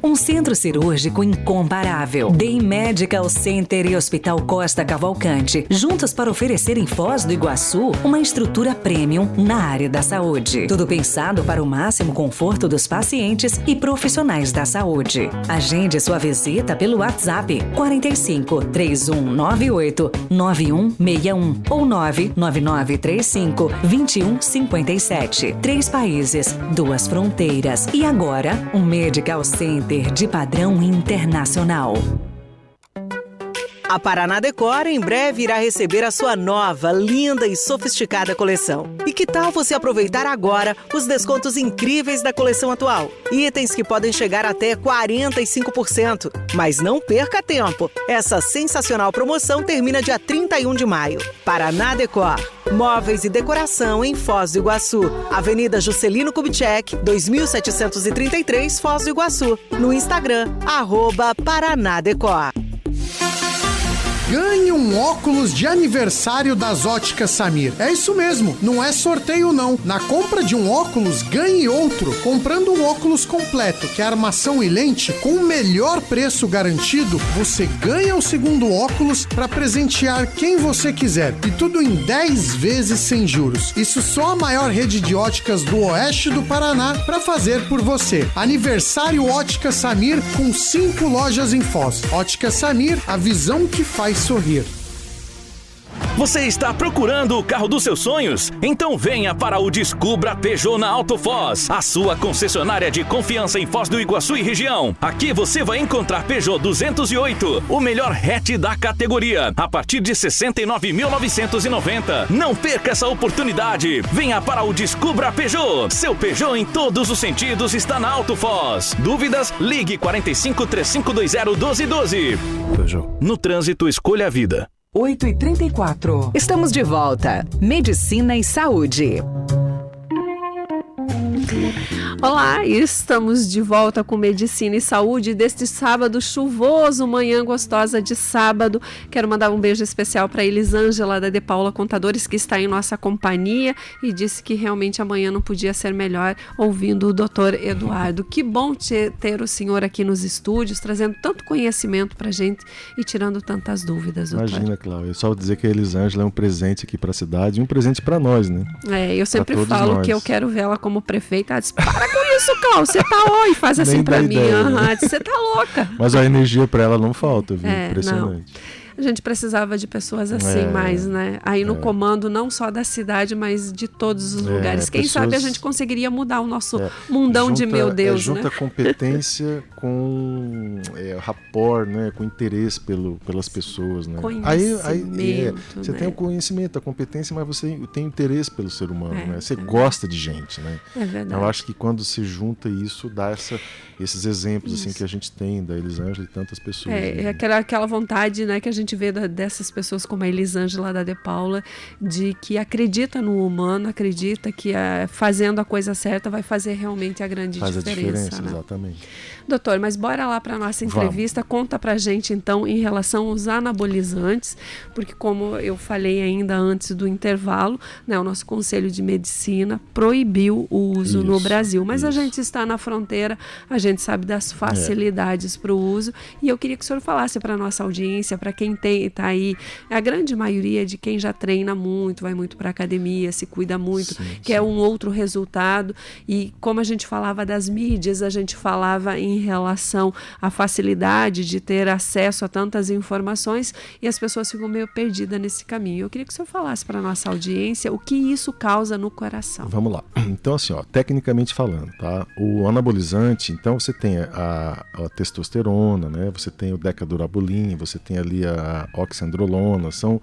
Um centro cirúrgico incomparável. Day Medical Center e Hospital Costa Cavalcante, juntos para oferecer em Foz do Iguaçu uma estrutura premium na área da saúde. Tudo pensado para o máximo conforto dos pacientes e profissionais da saúde. Agende sua visita pelo WhatsApp 45 3198 9161 ou 99935 2157. 3 países, 2 fronteiras. E agora, um Medical Center de padrão internacional. A Paraná Decor em breve irá receber a sua nova, linda e sofisticada coleção. E que tal você aproveitar agora os descontos incríveis da coleção atual? Itens que podem chegar até 45%. Mas não perca tempo! Essa sensacional promoção termina dia 31 de maio. Paraná Decor. Móveis e decoração em Foz do Iguaçu. Avenida Juscelino Kubitschek, 2733, Foz do Iguaçu. No Instagram, @Paranadecor. Ganhe um óculos de aniversário das Óticas Samir. É isso mesmo, não é sorteio não. Na compra de um óculos, ganhe outro. Comprando um óculos completo, que é armação e lente, com o melhor preço garantido, você ganha o segundo óculos para presentear quem você quiser. E tudo em 10 vezes sem juros. Isso só a maior rede de óticas do oeste do Paraná para fazer por você. Aniversário Ótica Samir com 5 lojas em Foz. Ótica Samir, a visão que faz sorrir. Você está procurando o carro dos seus sonhos? Então venha para o Descubra Peugeot na Auto Foz, a sua concessionária de confiança em Foz do Iguaçu e região. Aqui você vai encontrar Peugeot 208, o melhor hatch da categoria, a partir de R$ 69.990. Não perca essa oportunidade. Venha para o Descubra Peugeot. Seu Peugeot em todos os sentidos está na Auto Foz. Dúvidas? Ligue 45 3520 1212. Peugeot. No trânsito, escolha a vida. 8h34. Estamos de volta. Medicina e Saúde. Olá, estamos de volta com Medicina e Saúde deste sábado chuvoso, manhã gostosa de sábado. Quero mandar um beijo especial para Elisângela da De Paula Contadores, que está em nossa companhia e disse que realmente amanhã não podia ser melhor ouvindo o Dr. Eduardo. Que bom ter o senhor aqui nos estúdios, trazendo tanto conhecimento para a gente e tirando tantas dúvidas, doutor. Imagina, Cláudia, é só dizer que a Elisângela é um presente aqui para a cidade e um presente para nós, né? Eu sempre falo nós. Que eu quero vê-la como prefeita. Ela disse, para com isso, Cláudia, você tá e faz assim para mim. Você tá louca. Mas a energia para ela não falta, viu? Impressionante. Não. A gente precisava de pessoas assim mais, né? Aí no comando não só da cidade, mas de todos os lugares. Quem sabe a gente conseguiria mudar o nosso mundão de meu Deus, junta né? competência com rapport, né? Com interesse pelas pessoas, né? Conhecimento, você tem o conhecimento, a competência, mas você tem interesse pelo ser humano, né? Você gosta de gente, né? É verdade. Então, eu acho que quando se junta isso, dá esses exemplos assim que a gente tem da Elisângela e tantas pessoas. Aquela vontade, né, que a gente vê dessas pessoas como a Elisângela da De Paula, de que acredita no humano, acredita que fazendo a coisa certa vai fazer realmente a grande diferença, né? Exatamente. Doutor, mas bora lá para a nossa entrevista. Conta pra gente então em relação aos anabolizantes, porque como eu falei ainda antes do intervalo, né, o nosso Conselho de Medicina proibiu o uso no Brasil, mas a gente está na fronteira, a gente sabe das facilidades para o uso, e eu queria que o senhor falasse para a nossa audiência, para quem está aí, a grande maioria de quem já treina muito, vai muito para academia, se cuida muito, quer um outro resultado, e como a gente falava das mídias, a gente falava em relação à facilidade de ter acesso a tantas informações, e as pessoas ficam meio perdidas nesse caminho. Eu queria que o senhor falasse para a nossa audiência o que isso causa no coração. Vamos lá. Então, assim, tecnicamente falando, tá? O anabolizante, então você tem a testosterona, né? Você tem o decadurabolin, você tem ali a oxandrolona, são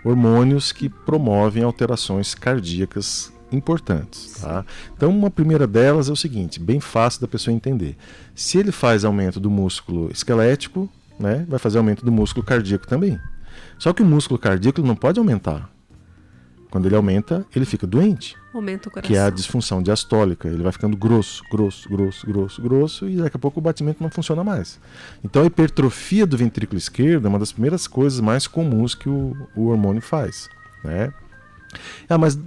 hormônios que promovem alterações cardíacas importantes, tá? Então, uma primeira delas é o seguinte, bem fácil da pessoa entender. Se ele faz aumento do músculo esquelético, né, vai fazer aumento do músculo cardíaco também. Só que o músculo cardíaco não pode aumentar. Quando ele aumenta, ele fica doente. Aumenta o coração. Que é a disfunção diastólica. Ele vai ficando grosso, e daqui a pouco o batimento não funciona mais. Então a hipertrofia do ventrículo esquerdo é uma das primeiras coisas mais comuns que o hormônio faz, né?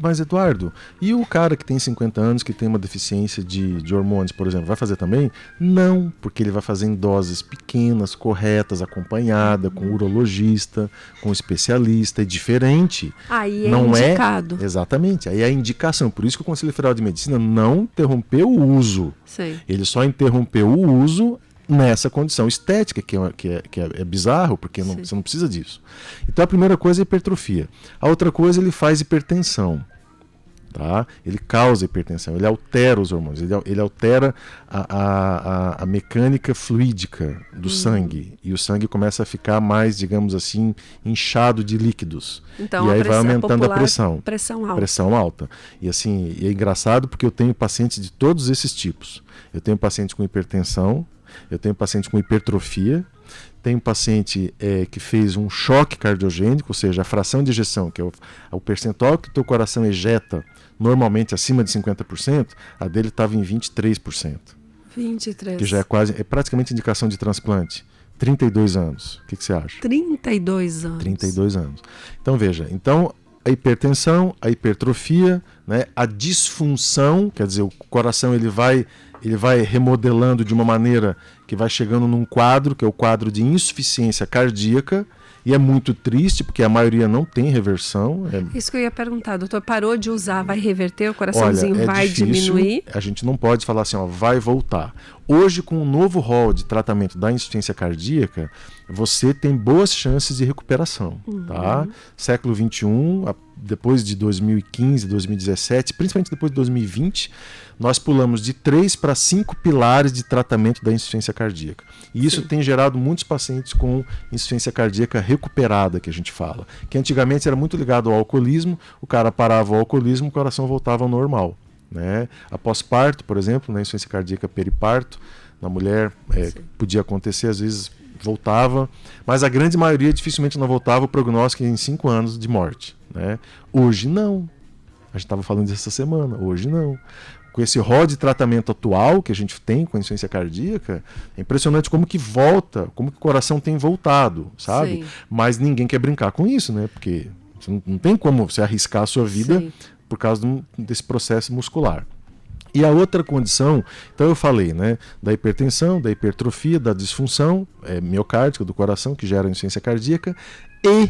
Mas Eduardo, e o cara que tem 50 anos, que tem uma deficiência de hormônios, por exemplo, vai fazer também? Não, porque ele vai fazer em doses pequenas, corretas, acompanhada, com urologista, com especialista, é diferente. Aí não indicado. Exatamente, aí é a indicação. Por isso que o Conselho Federal de Medicina não interrompeu o uso. Sim. Ele só interrompeu o uso nessa condição estética, que é bizarro, porque você não precisa disso. Então a primeira coisa é hipertrofia. A outra coisa, ele faz hipertensão. Tá? Ele causa hipertensão, ele altera os hormônios, ele altera a mecânica fluídica do sangue, e o sangue começa a ficar mais, digamos assim, inchado de líquidos. Então, e aí vai aumentando a pressão. Pressão alta. E assim, é engraçado porque eu tenho pacientes de todos esses tipos. Eu tenho paciente com hipertensão, eu tenho paciente com hipertrofia, tenho paciente que fez um choque cardiogênico, ou seja, a fração de ejeção, que é o percentual que o teu coração ejeta normalmente acima de 50%, a dele estava em 23%. 23%. Que já é praticamente indicação de transplante. 32 anos. O que você acha? 32 anos. 32 anos. Então, veja, a hipertensão, a hipertrofia, né, a disfunção, quer dizer, o coração ele vai remodelando de uma maneira que vai chegando num quadro, que é o quadro de insuficiência cardíaca, e é muito triste, porque a maioria não tem reversão. Isso que eu ia perguntar, doutor, parou de usar, vai reverter, o coraçãozinho vai difícil, diminuir? A gente não pode falar assim, vai voltar. Hoje, com o novo rol de tratamento da insuficiência cardíaca, você tem boas chances de recuperação. Tá? Século XXI, depois de 2015, 2017, principalmente depois de 2020, nós pulamos de 3 para 5 pilares de tratamento da insuficiência cardíaca. E isso tem gerado muitos pacientes com insuficiência cardíaca recuperada, que a gente fala. Que antigamente era muito ligado ao alcoolismo, o cara parava o alcoolismo, o coração voltava ao normal. Né? Após parto, por exemplo, na insuficiência cardíaca periparto, na mulher podia acontecer, às vezes voltava, mas a grande maioria dificilmente não voltava, o prognóstico em 5 anos de morte. Né? Hoje não. A gente estava falando disso essa semana, hoje não. Com esse rol de tratamento atual que a gente tem com a insuficiência cardíaca, é impressionante como que volta, como que o coração tem voltado, sabe? Sim. Mas ninguém quer brincar com isso, né? Porque você não tem como você arriscar a sua vida por causa desse processo muscular. E a outra condição, então eu falei, né, da hipertensão, da hipertrofia, da disfunção miocárdica do coração, que gera insuficiência cardíaca, e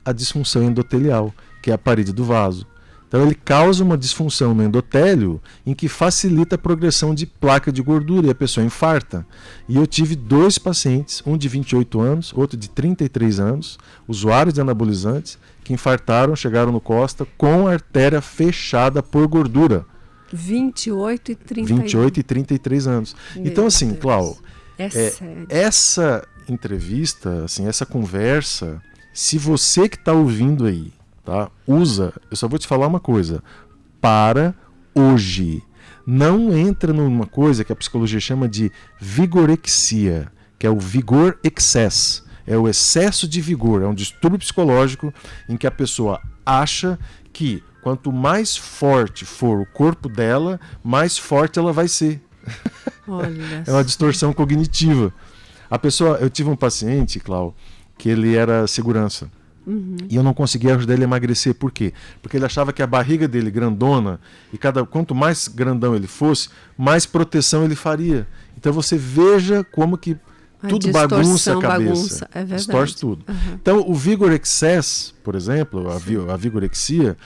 a disfunção endotelial, que é a parede do vaso. Então ele causa uma disfunção no endotélio em que facilita a progressão de placa de gordura e a pessoa infarta. E eu tive 2 pacientes, um de 28 anos, outro de 33 anos, usuários de anabolizantes, que infartaram, chegaram no Costa com a artéria fechada por gordura. 28 e 33 anos. Meu então assim, Deus. Clau, sério. Essa entrevista, assim, essa conversa, se você que está ouvindo aí, tá? Usa, eu só vou te falar uma coisa, para hoje. Não entra numa coisa que a psicologia chama de vigorexia, que é o vigor excess, é o excesso de vigor, é um distúrbio psicológico em que a pessoa acha que quanto mais forte for o corpo dela, mais forte ela vai ser. Olha é uma distorção cognitiva. Eu tive um paciente, Clau, que ele era segurança. E eu não conseguia ajudar ele a emagrecer. Por quê? Porque ele achava que a barriga dele grandona, e quanto mais grandão ele fosse, mais proteção ele faria. Então você veja como que tudo bagunça a cabeça. É verdade. Distorce tudo. Então o vigor excess, por exemplo, a vigorexia,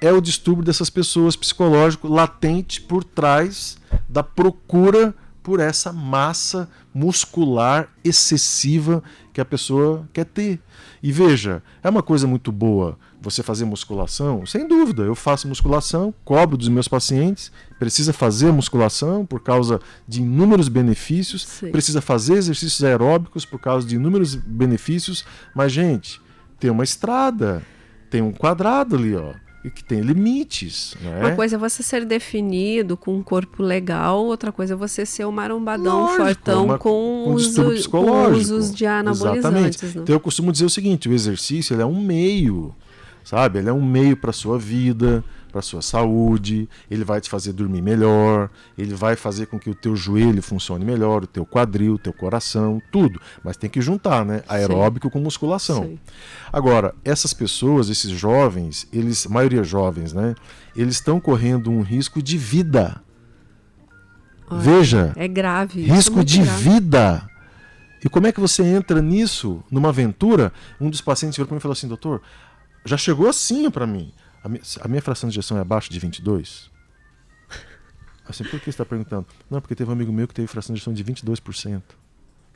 é o distúrbio dessas pessoas psicológico latente por trás da procura por essa massa muscular excessiva que a pessoa quer ter. E veja, é uma coisa muito boa você fazer musculação, sem dúvida. Eu faço musculação, cobro dos meus pacientes, precisa fazer musculação por causa de inúmeros benefícios, precisa fazer exercícios aeróbicos por causa de inúmeros benefícios, mas, gente, tem uma estrada, tem um quadrado ali, ó, e que tem limites. Né? Uma coisa é você ser definido com um corpo legal, outra coisa é você ser um marombadão fortão com usos de anabolizantes. Exatamente. Então eu costumo dizer o seguinte, o exercício ele é um meio, sabe? Ele é um meio para a sua vida, para a sua saúde, ele vai te fazer dormir melhor, ele vai fazer com que o teu joelho funcione melhor, o teu quadril, o teu coração, tudo. Mas tem que juntar, né? Aeróbico com musculação. Sim. Agora, essas pessoas, esses jovens, a maioria jovens, né? Eles estão correndo um risco de vida. Olha, veja, é grave. Risco de vida. E como é que você entra nisso, numa aventura? Um dos pacientes virou para mim e falou assim, doutor, já chegou assim para mim. A minha fração de ejeção é abaixo de 22? Assim, por que você está perguntando? Não, porque teve um amigo meu que teve fração de ejeção de 22%.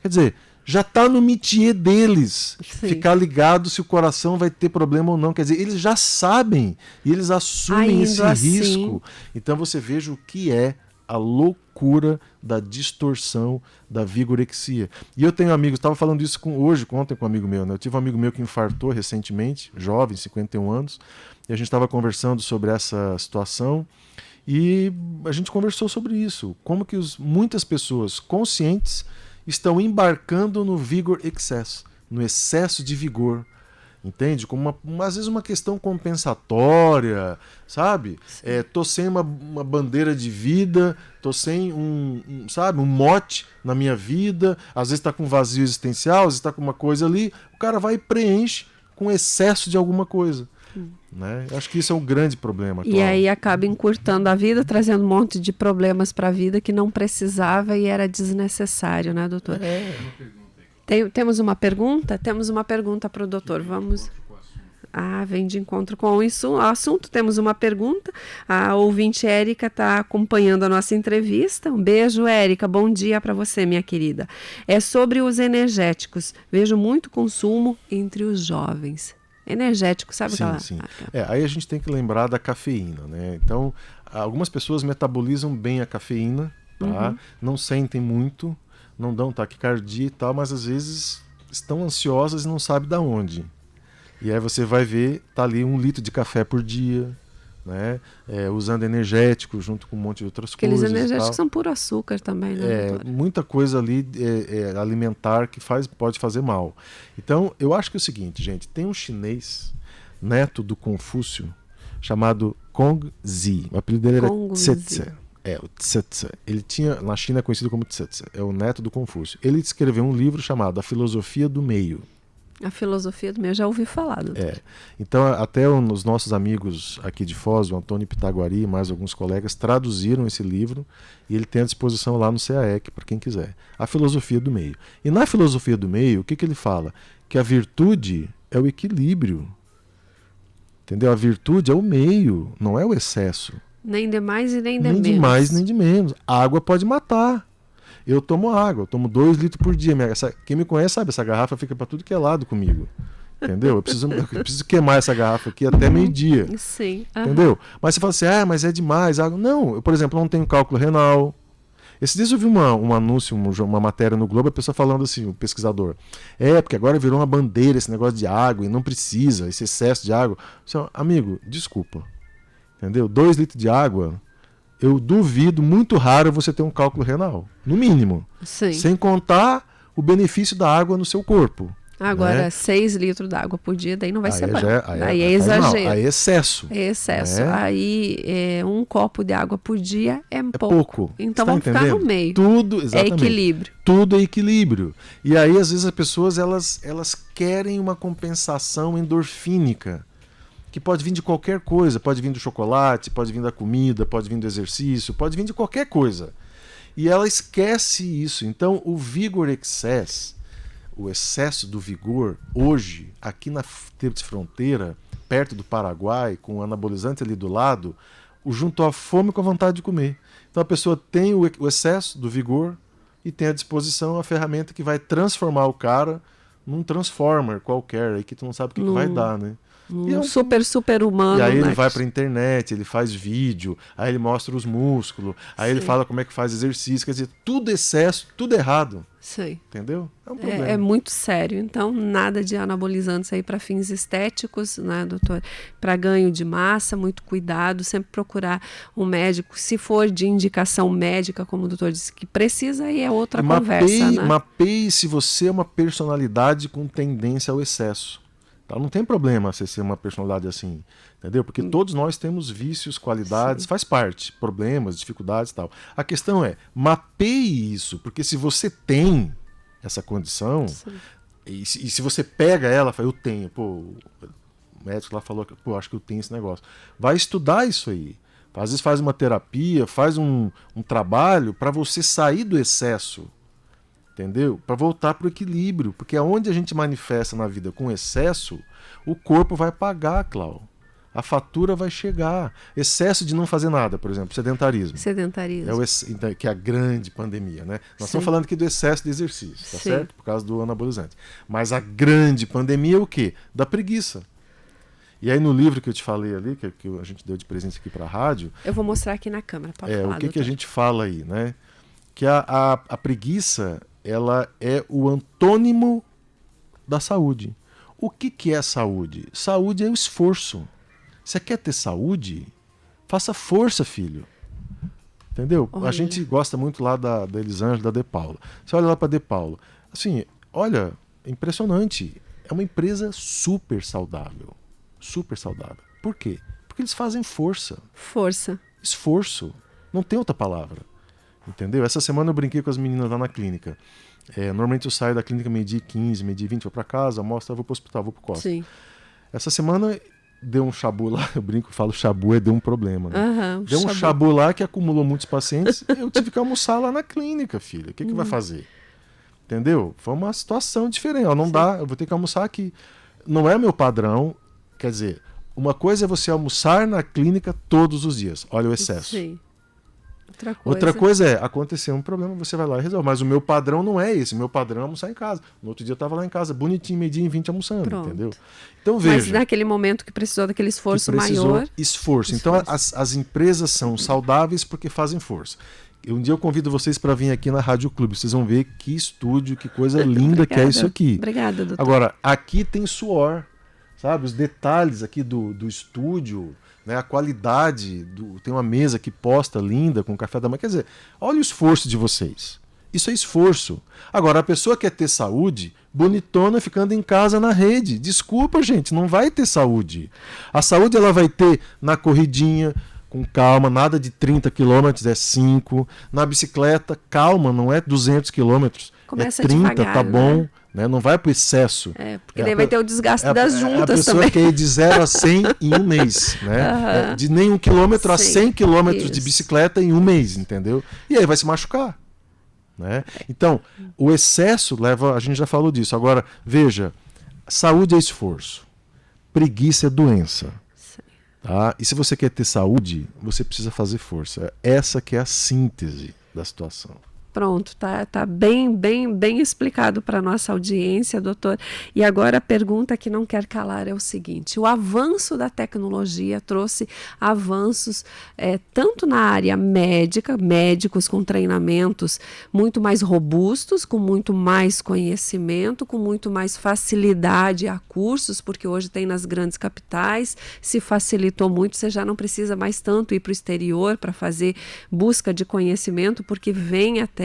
Quer dizer, já está no métier deles ficar ligado se o coração vai ter problema ou não. Quer dizer, eles já sabem e eles assumem esse risco. Então você veja o que é a loucura da distorção da vigorexia. E eu tenho amigos, estava falando isso ontem com um amigo meu, né? Eu tive um amigo meu que infartou recentemente, jovem, 51 anos, e a gente estava conversando sobre essa situação e a gente conversou sobre isso, como que muitas pessoas conscientes estão embarcando no vigor excess, no excesso de vigor. Entende? Como às vezes uma questão compensatória, sabe? Tô sem uma bandeira de vida, tô sem sabe, um mote na minha vida, às vezes tá com vazio existencial, às vezes tá com uma coisa ali, o cara vai e preenche com excesso de alguma coisa. Né? Eu acho que isso é um grande problema atual. E aí acaba encurtando a vida, trazendo um monte de problemas para a vida que não precisava e era desnecessário, né, doutor? Temos uma pergunta? Temos uma pergunta para o doutor. Vamos. Vem de encontro com o assunto. Temos uma pergunta. A ouvinte Érica está acompanhando a nossa entrevista. Um beijo, Érica. Bom dia para você, minha querida. É sobre os energéticos. Vejo muito consumo entre os jovens. Energético, sabe aquela? Sim. Aí a gente tem que lembrar da cafeína, né? Então, algumas pessoas metabolizam bem a cafeína, tá? Não sentem muito, não dão taquicardia e tal, mas às vezes estão ansiosas e não sabem de onde. E aí você vai ver, tá ali 1 litro de café por dia, né? Usando energético junto com um monte de outras coisas. Aqueles energéticos são puro açúcar também, né, doutor? Muita coisa ali alimentar que pode fazer mal. Então, eu acho que é o seguinte, gente, tem um chinês, neto do Confúcio, chamado Kongzi. O apelido dele era Tsetse. O Tsetse. Ele tinha, na China é conhecido como Tsetse, é o neto do Confúcio. Ele escreveu um livro chamado A Filosofia do Meio. A filosofia do meio, já ouvi falar, doutor. Então, até os nossos amigos aqui de Foz, o Antônio Pitaguari e mais alguns colegas, traduziram esse livro e ele tem à disposição lá no CAEC, para quem quiser. A Filosofia do Meio. E na Filosofia do Meio, o que ele fala? Que a virtude é o equilíbrio. Entendeu? A virtude é o meio, não é o excesso. Nem de mais e nem de menos. Nem de mais, nem de menos. A água pode matar. Eu tomo água, eu tomo 2 litros por dia. Quem me conhece sabe, essa garrafa fica para tudo que é lado comigo. Entendeu? Eu preciso queimar essa garrafa aqui até meio-dia. Sim. Entendeu? Mas você fala assim, mas é demais. Não, eu, por exemplo, não tenho cálculo renal. Esses dias eu vi um anúncio, uma matéria no Globo, a pessoa falando assim, o pesquisador. Porque agora virou uma bandeira esse negócio de água e não precisa, esse excesso de água. Amigo, desculpa. Entendeu? 2 litros de água... Eu duvido, muito raro, você ter um cálculo renal. No mínimo. Sim. Sem contar o benefício da água no seu corpo. Agora, né? 6 litros d'água por dia, daí não vai ser bom. Aí é exagero. Aí é excesso. É excesso. Né? Aí, 1 copo de água por dia é pouco. Então tá vamos ficar no meio. Tudo, exatamente. É equilíbrio. Tudo é equilíbrio. E aí, às vezes, as pessoas elas querem uma compensação endorfínica. Que pode vir de qualquer coisa, pode vir do chocolate, pode vir da comida, pode vir do exercício, pode vir de qualquer coisa. E ela esquece isso. Então, o Vigor Excess, o excesso do vigor, hoje, aqui na Tríplice Fronteira, perto do Paraguai, com o anabolizante ali do lado, juntou a fome com a vontade de comer. Então, a pessoa tem o excesso do vigor e tem à disposição a ferramenta que vai transformar o cara num transformer qualquer, aí que tu não sabe o que vai dar, né? Super humano. E aí ele vai pra internet, ele faz vídeo, aí ele mostra os músculos, aí ele fala como é que faz exercício, quer dizer, tudo excesso, tudo errado. Sim. Entendeu? É um problema. É muito sério. Então, nada de anabolizantes aí para fins estéticos, né, doutor? Para ganho de massa, muito cuidado, sempre procurar um médico. Se for de indicação médica, como o doutor disse, que precisa, aí é outra conversa, né? Mapeie se você é uma personalidade com tendência ao excesso. Não tem problema você ser uma personalidade assim, entendeu? Porque todos nós temos vícios, qualidades, faz parte, problemas, dificuldades e tal. A questão é, mapeie isso, porque se você tem essa condição, e se você pega ela, fala, eu tenho, o médico lá falou, acho que eu tenho esse negócio. Vai estudar isso aí. Às vezes faz uma terapia, faz um trabalho para você sair do excesso. Entendeu? Para voltar para o equilíbrio. Porque aonde a gente manifesta na vida com excesso, o corpo vai pagar, Clau. A fatura vai chegar. Excesso de não fazer nada, por exemplo, sedentarismo. Sedentarismo. Que é a grande pandemia, né? Nós estamos falando aqui do excesso de exercício, tá certo? Por causa do anabolizante. Mas a grande pandemia é o quê? Da preguiça. E aí no livro que eu te falei ali, que a gente deu de presente aqui para a rádio... Eu vou mostrar aqui na câmera, pode falar, o que a gente fala aí, né? Que a preguiça... ela é o antônimo da saúde. O que é saúde? Saúde é o esforço. Você quer ter saúde? Faça força, filho. Entendeu? Olha. A gente gosta muito lá da Elisângela, da De Paula. Você olha lá para De Paula. Assim, olha, impressionante. é uma empresa super saudável. Super saudável. Por quê? Porque eles fazem força. Esforço. Não tem outra palavra. Entendeu? Essa semana eu brinquei com as meninas lá na clínica. Normalmente eu saio da clínica meio-dia 15, meio-dia 20, vou para casa, almoço, vou para o hospital, vou para o Costa. Sim. Essa semana deu um chabu lá, eu brinco, falo chabu, deu um problema. Né? Deu um chabu. Chabu lá que acumulou muitos pacientes, eu tive que almoçar lá na clínica, filha. O que vai fazer? Entendeu? Foi uma situação diferente. Não dá, eu vou ter que almoçar aqui. Não é meu padrão, quer dizer, uma coisa é você almoçar na clínica todos os dias. Olha o excesso. Sim. Outra coisa é, aconteceu um problema, você vai lá e resolve. Mas o meu padrão não é esse. O meu padrão é almoçar em casa. No outro dia eu estava lá em casa, bonitinho, meio-dia e 20 almoçando, entendeu? Então veja. Mas naquele momento que precisou daquele esforço maior. Esforço. Então as empresas são saudáveis porque fazem força. Um dia eu convido vocês para vir aqui na Rádio Clube. Vocês vão ver que estúdio, que coisa linda que é isso aqui. Obrigada, doutor. Agora, aqui tem suor, sabe? Os detalhes aqui do estúdio, né? A qualidade, tem uma mesa aqui posta linda com café da manhã. Quer dizer, olha o esforço de vocês. Isso é esforço. Agora, a pessoa quer ter saúde, bonitona, ficando em casa na rede. Desculpa, gente, não vai ter saúde. A saúde ela vai ter na corridinha, com calma, nada de 30 km, é 5. Na bicicleta, calma, não é 200 km, começa é 30, devagar, tá bom. Né? Não vai pro excesso. Porque daí vai ter o desgaste das juntas também. A pessoa quer ir de 0 a 100 em um mês. Né? De nem 1 quilômetro a 100 quilômetros de bicicleta em um mês, entendeu? E aí vai se machucar. Né? Então, o excesso leva... A gente já falou disso. Agora, veja, saúde é esforço. Preguiça é doença. Tá? E se você quer ter saúde, você precisa fazer força. Essa que é a síntese da situação. Pronto, tá bem explicado para a nossa audiência, doutor. E agora a pergunta que não quer calar é o seguinte: o avanço da tecnologia trouxe avanços tanto na área médica, médicos com treinamentos muito mais robustos, com muito mais conhecimento, com muito mais facilidade a cursos, porque hoje tem nas grandes capitais, se facilitou muito, você já não precisa mais tanto ir para o exterior para fazer busca de conhecimento, porque vem até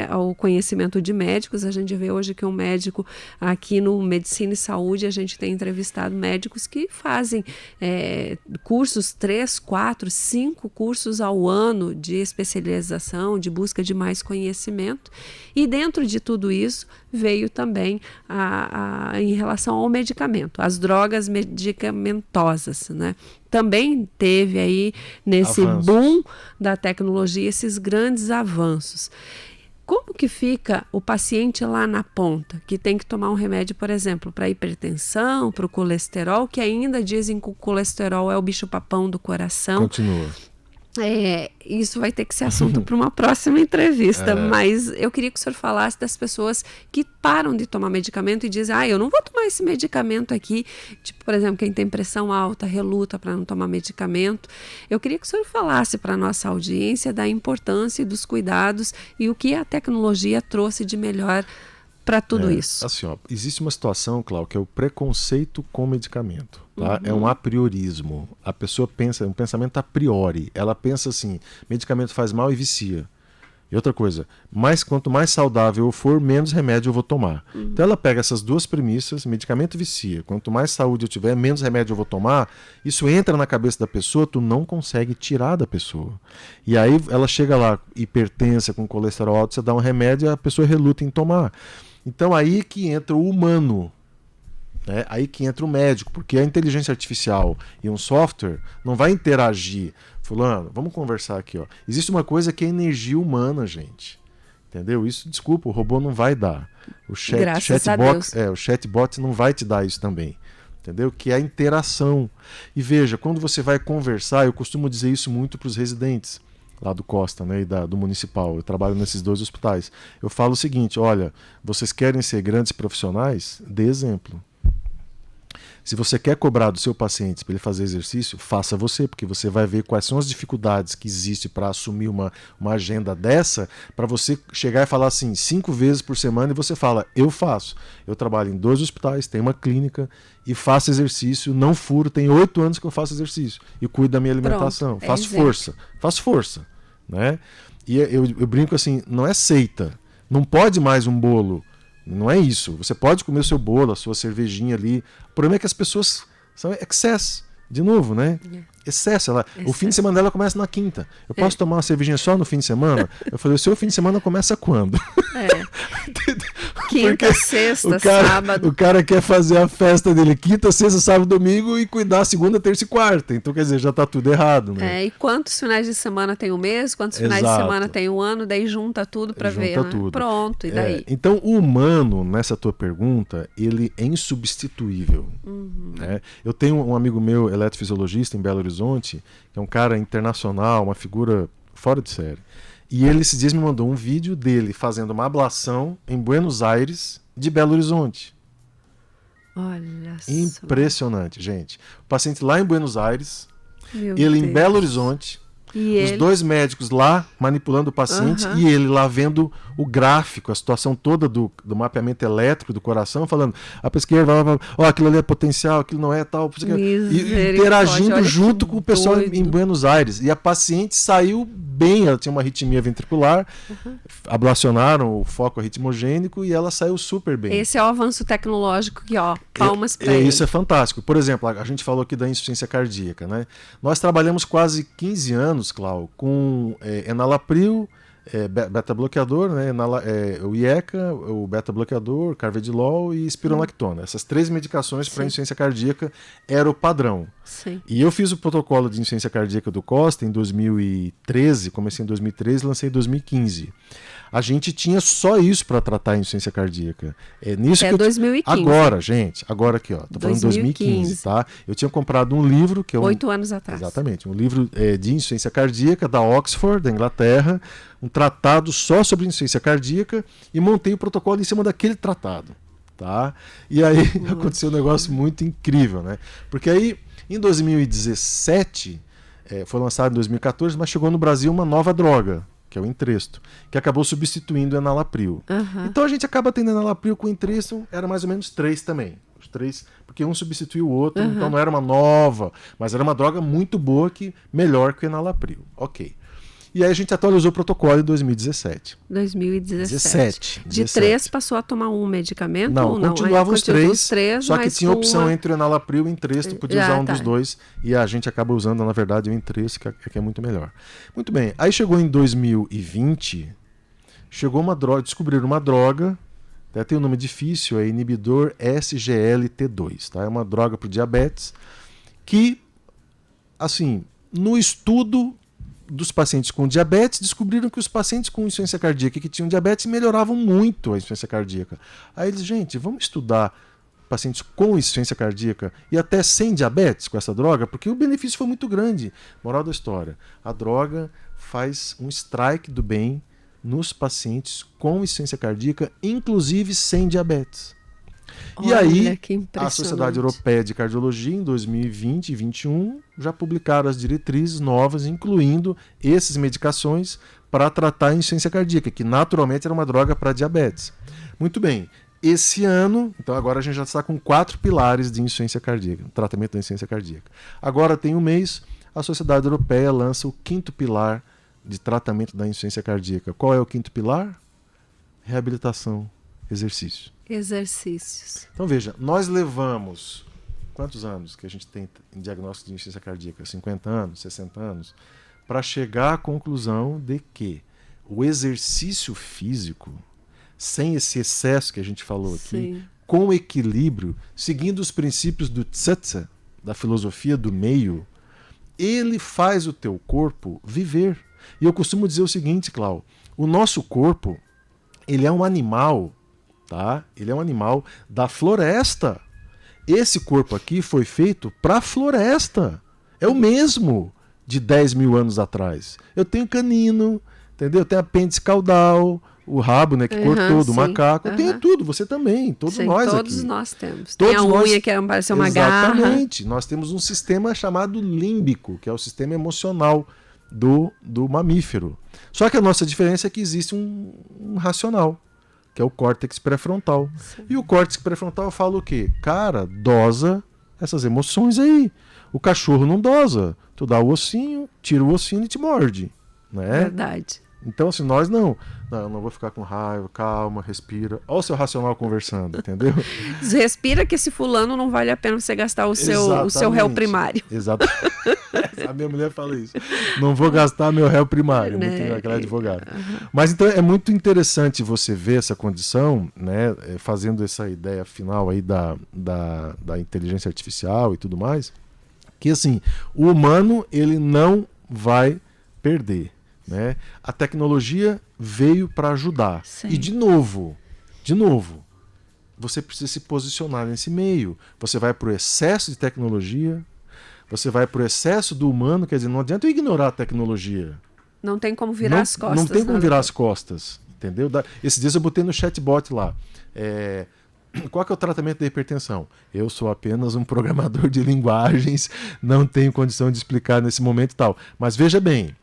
ao conhecimento de médicos. A gente vê hoje que um médico aqui no Medicina e Saúde, a gente tem entrevistado médicos que fazem cursos, 3, 4, 5 cursos ao ano de especialização, de busca de mais conhecimento. E dentro de tudo isso veio também em relação ao medicamento, as drogas medicamentosas, né? Também teve aí nesse boom da tecnologia esses grandes avanços. Como que fica o paciente lá na ponta, que tem que tomar um remédio, por exemplo, para hipertensão, para o colesterol, que ainda dizem que o colesterol é o bicho-papão do coração? Continua. Isso vai ter que ser assunto para uma próxima entrevista, mas eu queria que o senhor falasse das pessoas que param de tomar medicamento e dizem, eu não vou tomar esse medicamento aqui, tipo, por exemplo, quem tem pressão alta, reluta para não tomar medicamento. Eu queria que o senhor falasse para a nossa audiência da importância e dos cuidados e o que a tecnologia trouxe de melhor para tudo isso. Assim, existe uma situação, Cláudia, que é o preconceito com medicamento. Tá? É um apriorismo. A pessoa pensa, é um pensamento a priori. Ela pensa assim, medicamento faz mal e vicia. E outra coisa, quanto mais saudável eu for, menos remédio eu vou tomar. Então ela pega essas duas premissas, medicamento vicia, quanto mais saúde eu tiver, menos remédio eu vou tomar. Isso entra na cabeça da pessoa, tu não consegue tirar da pessoa. E aí ela chega lá, hipertensa, com colesterol alto, você dá um remédio e a pessoa reluta em tomar. Então aí que entra o humano, né? Aí que entra o médico, porque a inteligência artificial e um software não vai interagir. Fulano, vamos conversar aqui. Existe uma coisa que é energia humana, gente. Entendeu? Isso, desculpa, o robô não vai dar. O chatbot não vai te dar isso também. Entendeu? Que é a interação. E veja, quando você vai conversar, eu costumo dizer isso muito para os residentes lá do Costa, né, e do Municipal. Eu trabalho nesses 2 hospitais. Eu falo o seguinte, olha, vocês querem ser grandes profissionais? Dê exemplo. Se você quer cobrar do seu paciente para ele fazer exercício, faça você, porque você vai ver quais são as dificuldades que existem para assumir uma agenda dessa, para você chegar e falar assim, 5 vezes por semana, e você fala, eu faço. Eu trabalho em 2 hospitais, tenho uma clínica e faço exercício, não furo, tem 8 anos que eu faço exercício e cuido da minha alimentação. Faço força. Né? E eu brinco assim, não é seita. Não pode mais um bolo Não é isso. Você pode comer o seu bolo, a sua cervejinha ali. O problema é que as pessoas são excesso. De novo, né? Excesso. O fim de semana dela começa na quinta. Eu posso tomar uma cervejinha só no fim de semana? Eu falei, o seu fim de semana começa quando? Quinta, sexta, sábado. O cara quer fazer a festa dele quinta, sexta, sábado, domingo e cuidar segunda, terça e quarta. Então, quer dizer, já tá tudo errado, né? E quantos finais de semana tem um mês? Quantos finais de semana tem um ano? Daí junta tudo para ver, né? Tudo. Pronto, e daí? Então, o humano, nessa tua pergunta, ele é insubstituível. Né? Eu tenho um amigo meu, eletrofisiologista em Belo Horizonte, que é um cara internacional, uma figura fora de série. E ele esses dias me mandou um vídeo dele fazendo uma ablação em Buenos Aires de Belo Horizonte. Olha só. Impressionante, gente. O paciente lá em Buenos Aires, Meu ele Deus. em Belo Horizonte, os dois médicos lá manipulando o paciente e ele lá vendo o gráfico, a situação toda do mapeamento elétrico do coração, falando a esquerda, aquilo ali é potencial, aquilo não é tal, e interagindo junto com o pessoal em Buenos Aires. E a paciente saiu bem, ela tinha uma arritmia ventricular, ablacionaram o foco arritmogênico e ela saiu super bem. Esse é o avanço tecnológico que, palmas para ele. Isso é fantástico. Por exemplo, a gente falou aqui da insuficiência cardíaca, né? Nós trabalhamos quase 15 anos, Clau, com enalapril, beta-bloqueador, né? O IECA, o beta-bloqueador, carvedilol e espironolactona. Essas 3 medicações para insuficiência cardíaca era o padrão. Sim. E eu fiz o protocolo de insuficiência cardíaca do Costa em 2013, comecei em 2013 e lancei em 2015. A gente tinha só isso para tratar a insuficiência cardíaca. Nisso que 2015. Agora, gente, agora aqui, ó, tô falando de 2015, tá? Eu tinha comprado um livro que é 8 anos atrás. Exatamente, um livro de insuficiência cardíaca da Oxford, da Inglaterra, um tratado só sobre insuficiência cardíaca e montei o protocolo em cima daquele tratado, tá? E aí aconteceu um negócio muito incrível, né? Porque aí, em 2017, foi lançado em 2014, mas chegou no Brasil uma nova droga, que é o Entresto, que acabou substituindo o enalapril. Então a gente acaba tendo enalapril com o Entresto, era mais ou menos 3 também. Os 3, porque um substituiu o outro, então não era uma nova, mas era uma droga muito boa, melhor que o enalapril. Ok. E aí a gente atualizou o protocolo em 2017. 2017. De 3 passou a tomar um medicamento? Não, ou não? continuavam os 3, só que tinha opção uma... entre o enalapril e o Entresto, podia usar um dos dois, e a gente acaba usando, na verdade, o Entresto, que é muito melhor. Muito bem, aí chegou em 2020, descobriram uma droga, até tem um nome difícil, é inibidor SGLT2, tá? É uma droga para o diabetes, que, assim, no estudo dos pacientes com diabetes, descobriram que os pacientes com insuficiência cardíaca que tinham diabetes melhoravam muito a insuficiência cardíaca. Aí eles, gente, vamos estudar pacientes com insuficiência cardíaca e até sem diabetes com essa droga, porque o benefício foi muito grande. Moral da história, a droga faz um strike do bem nos pacientes com insuficiência cardíaca, inclusive sem diabetes. E aí, a Sociedade Europeia de Cardiologia, em 2020 e 2021, já publicaram as diretrizes novas, incluindo essas medicações para tratar a insuficiência cardíaca, que naturalmente era uma droga para diabetes. Muito bem, esse ano, então agora a gente já está com 4 pilares de insuficiência cardíaca, tratamento da insuficiência cardíaca. Agora tem um mês, a Sociedade Europeia lança o 5º pilar de tratamento da insuficiência cardíaca. Qual é o 5º pilar? Reabilitação, exercício. Exercícios. Então veja, nós levamos quantos anos que a gente tem em diagnóstico de insuficiência cardíaca? 50 anos, 60 anos? Para chegar à conclusão de que o exercício físico, sem esse excesso que a gente falou aqui, com equilíbrio, seguindo os princípios do Tsetse, da filosofia do meio, ele faz o teu corpo viver. E eu costumo dizer o seguinte, Clau, o nosso corpo, ele é um animal, tá? Ele é um animal da floresta. Esse corpo aqui foi feito para a floresta. É o mesmo de 10 mil anos atrás. Eu tenho canino, entendeu? Eu tenho apêndice caudal, o rabo, né, que cortou do macaco. Eu tenho tudo, você também, todos nós aqui. Todos nós temos. Tem a unha que parece uma garra. Exatamente. Nós temos um sistema chamado límbico, que é o sistema emocional do mamífero. Só que a nossa diferença é que existe um racional, que é o córtex pré-frontal. E o córtex pré-frontal fala o quê? Cara, dosa essas emoções aí. O cachorro não dosa. Tu dá o ossinho, tira o ossinho e te morde. Né? Verdade. Então, assim, nós não vou ficar com raiva, calma, respira. Olha o seu racional conversando, entendeu? Respira que esse fulano não vale a pena você gastar o seu réu primário. Exato. A minha mulher fala isso. Não vou gastar meu réu primário, Né? muito aquela advogada. Mas então é muito interessante você ver essa condição, né, fazendo essa ideia final aí da inteligência artificial e tudo mais, que assim, o humano ele não vai perder. Né? A tecnologia veio para ajudar. Sim. E de novo, você precisa se posicionar nesse meio. Você vai para o excesso de tecnologia, você vai para o excesso do humano, quer dizer, não adianta eu ignorar a tecnologia. Não tem como virar as costas. Não tem como né? virar as costas, entendeu? Esses dias eu botei no chatbot lá. Qual que é o tratamento da hipertensão? Eu sou apenas um programador de linguagens, não tenho condição de explicar nesse momento e tal. Mas veja bem,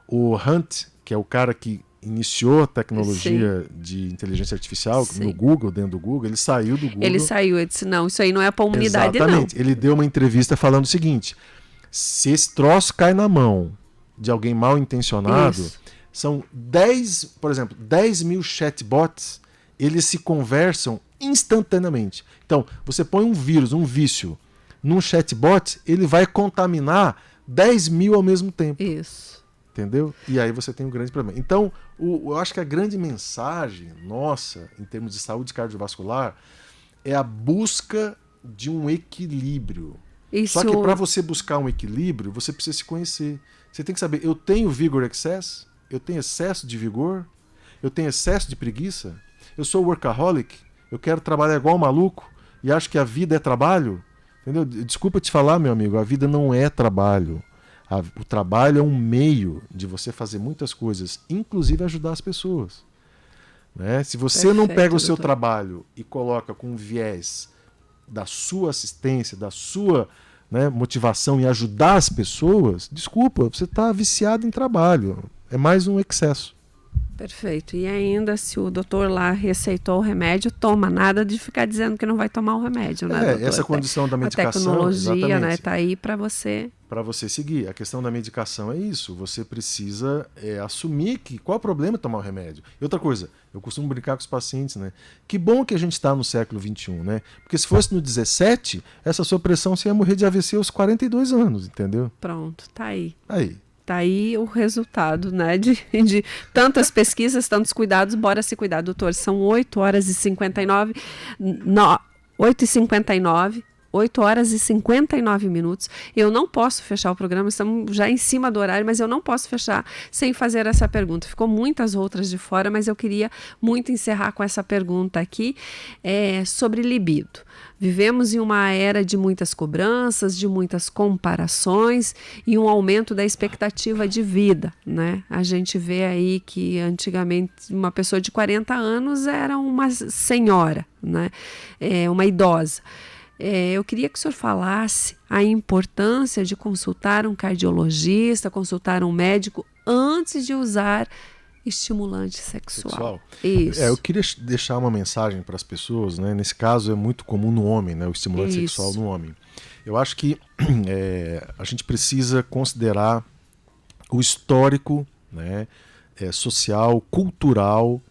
o Hunt, que é o cara que iniciou a tecnologia de inteligência artificial no Google, dentro do Google, ele saiu do Google. Ele saiu, ele disse, não, isso aí não é para a humanidade, Exatamente. não. Ele deu uma entrevista falando o seguinte, se esse troço cai na mão de alguém mal intencionado, são 10 mil chatbots, eles se conversam instantaneamente. Então, você põe um vírus, um vício, num chatbot, ele vai contaminar 10 mil ao mesmo tempo. Isso. Entendeu? E aí você tem um grande problema. Então, eu acho que a grande mensagem nossa, em termos de saúde cardiovascular, é a busca de um equilíbrio. Só que para você buscar um equilíbrio, você precisa se conhecer. Você tem que saber, eu tenho vigor excess? Eu tenho excesso de vigor? Eu tenho excesso de preguiça? Eu sou workaholic? Eu quero trabalhar igual um maluco e acho que a vida é trabalho? Entendeu? Desculpa te falar, meu amigo, a vida não é trabalho. O trabalho é um meio de você fazer muitas coisas, inclusive ajudar as pessoas. Né? Se você não pega o seu trabalho e coloca com viés da sua assistência, da sua motivação em ajudar as pessoas, desculpa, você está viciado em trabalho. É mais um excesso. Perfeito. E ainda, se o doutor lá receitou o remédio, toma. Nada de ficar dizendo que não vai tomar o remédio, né, doutor? Essa condição da medicação... A tecnologia, né, tá aí para você... Para você seguir. A questão da medicação é isso. Você precisa assumir que qual é o problema de tomar o remédio. E outra coisa, eu costumo brincar com os pacientes, né? Que bom que a gente está no século XXI, né? Porque se fosse no 17, essa sua pressão você ia morrer de AVC aos 42 anos, entendeu? Pronto, tá aí. Tá aí o resultado, né, de tantas pesquisas, tantos cuidados, bora se cuidar, doutor. São 8 horas e 59 minutos. Eu não posso fechar o programa, estamos já em cima do horário, mas eu não posso fechar sem fazer essa pergunta. Ficou muitas outras de fora, mas eu queria muito encerrar com essa pergunta aqui, sobre libido. Vivemos em uma era de muitas cobranças, de muitas comparações e um aumento da expectativa de vida, né? A gente vê aí que antigamente uma pessoa de 40 anos era uma senhora, né? Uma idosa. Eu queria que o senhor falasse a importância de consultar um cardiologista, consultar um médico antes de usar estimulante sexual. Isso. Eu queria deixar uma mensagem para as pessoas, né? Nesse caso é muito comum no homem, né? O estimulante sexual no homem. Eu acho que a gente precisa considerar o histórico, né? Social, cultural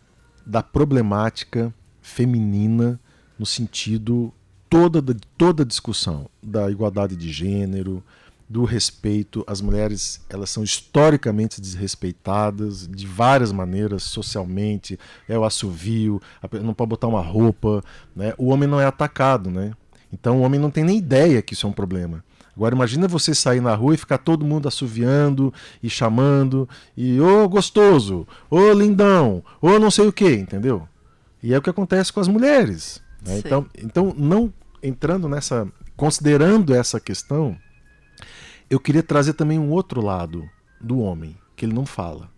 da problemática feminina no sentido toda a discussão da igualdade de gênero, do respeito. As mulheres, elas são historicamente desrespeitadas de várias maneiras, socialmente, o assovio, não pode botar uma roupa, né? O homem não é atacado, né? Então o homem não tem nem ideia que isso é um problema. Agora imagina você sair na rua e ficar todo mundo assoviando e chamando, e ô gostoso, ô lindão, ô não sei o que, entendeu? E é o que acontece com as mulheres. Né? Então, não entrando considerando essa questão, eu queria trazer também um outro lado do homem, que ele não fala.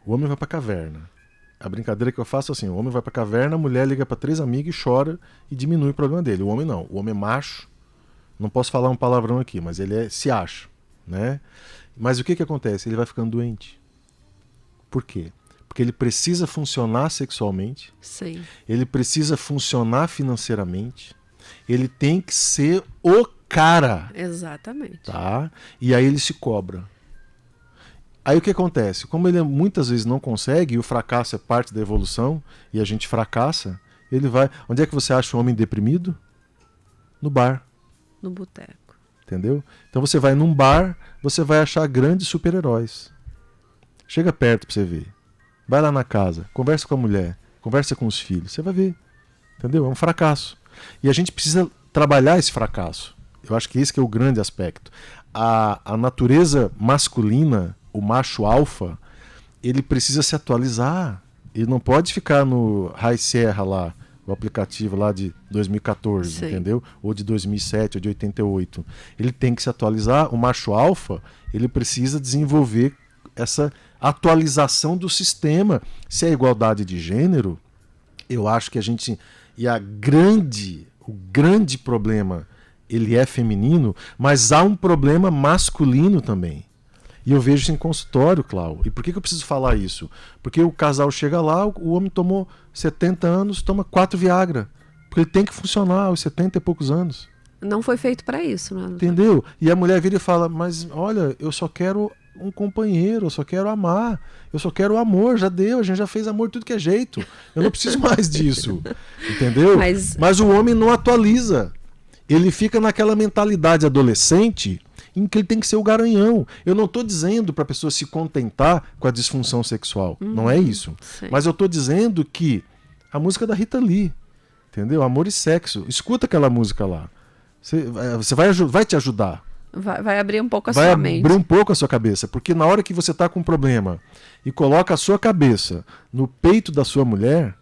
O homem vai para a caverna. A brincadeira que eu faço é assim, o homem vai para a caverna, a mulher liga para 3 amigas e chora e diminui o problema dele. O homem não, o homem é macho, não posso falar um palavrão aqui, mas ele se acha. Né? Mas o que acontece? Ele vai ficando doente. Por quê? Porque ele precisa funcionar sexualmente, Sim. Ele precisa funcionar financeiramente, ele tem que ser o cara. Exatamente. Tá? E aí ele se cobra. Aí o que acontece? Como ele muitas vezes não consegue, e o fracasso é parte da evolução, e a gente fracassa, ele vai... Onde é que você acha um homem deprimido? No bar. No boteco. Entendeu? Então você vai num bar, você vai achar grandes super-heróis. Chega perto pra você ver. Vai lá na casa, conversa com a mulher, conversa com os filhos, você vai ver. Entendeu? É um fracasso. E a gente precisa trabalhar esse fracasso. Eu acho que esse que é o grande aspecto. A natureza masculina, o macho alfa, ele precisa se atualizar. Ele não pode ficar no High Sierra lá, o aplicativo lá de 2014, Sim. entendeu? Ou de 2007, ou de 88. Ele tem que se atualizar. O macho alfa, ele precisa desenvolver essa atualização do sistema. Se é igualdade de gênero, eu acho que a gente... E o grande problema, ele é feminino, mas há um problema masculino também. E eu vejo isso em consultório, Cláudio. E por que eu preciso falar isso? Porque o casal chega lá, o homem tomou 70 anos, toma 4 Viagra. Porque ele tem que funcionar aos 70 e poucos anos. Não foi feito para isso, né? Entendeu? E a mulher vira e fala, mas olha, eu só quero um companheiro, eu só quero amar, eu só quero amor, já deu, a gente já fez amor de tudo que é jeito. Eu não preciso mais disso. Entendeu? Mas o homem não atualiza. Ele fica naquela mentalidade adolescente em que ele tem que ser o garanhão. Eu não estou dizendo para a pessoa se contentar com a disfunção sexual. Não é isso. Sim. Mas eu estou dizendo que a música da Rita Lee, entendeu? Amor e Sexo. Escuta aquela música lá. Você vai te ajudar. Vai abrir um pouco a sua mente. Vai abrir um pouco a sua cabeça. Porque na hora que você está com um problema e coloca a sua cabeça no peito da sua mulher,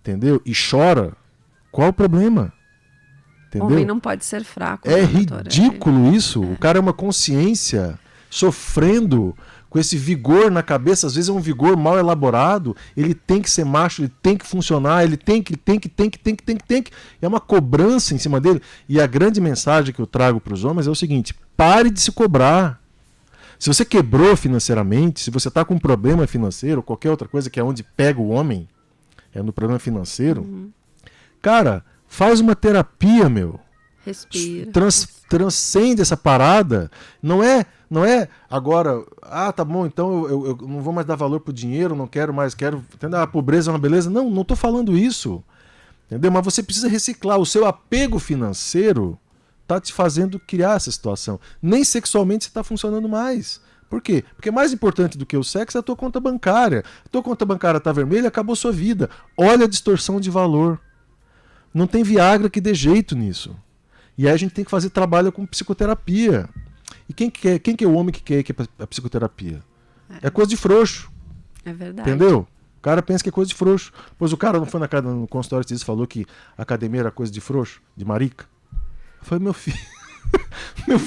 entendeu? E chora, qual o problema? Entendeu? O homem não pode ser fraco. É ridículo isso. O cara é uma consciência sofrendo com esse vigor na cabeça. Às vezes é um vigor mal elaborado. Ele tem que ser macho, ele tem que funcionar, ele tem que. É uma cobrança em cima dele. E a grande mensagem que eu trago para os homens é o seguinte: pare de se cobrar. Se você quebrou financeiramente, se você está com um problema financeiro, ou qualquer outra coisa que é onde pega o homem, é no problema financeiro, cara, faz uma terapia, meu. Respira. Transcende essa parada. Não é agora, tá bom, então eu não vou mais dar valor pro dinheiro, não quero mais, entendeu? A pobreza é uma beleza. Não tô falando isso. Entendeu? Mas você precisa reciclar. O seu apego financeiro tá te fazendo criar essa situação. Nem sexualmente você tá funcionando mais. Por quê? Porque mais importante do que o sexo é a tua conta bancária. A tua conta bancária tá vermelha, acabou sua vida. Olha a distorção de valor. Não tem Viagra que dê jeito nisso. E aí a gente tem que fazer trabalho com psicoterapia. E quem que é o homem que quer a psicoterapia? É coisa de frouxo. É verdade. Entendeu? O cara pensa que é coisa de frouxo. Pois o cara não foi no consultório e falou que a academia era coisa de frouxo, de marica. Foi meu filho. meu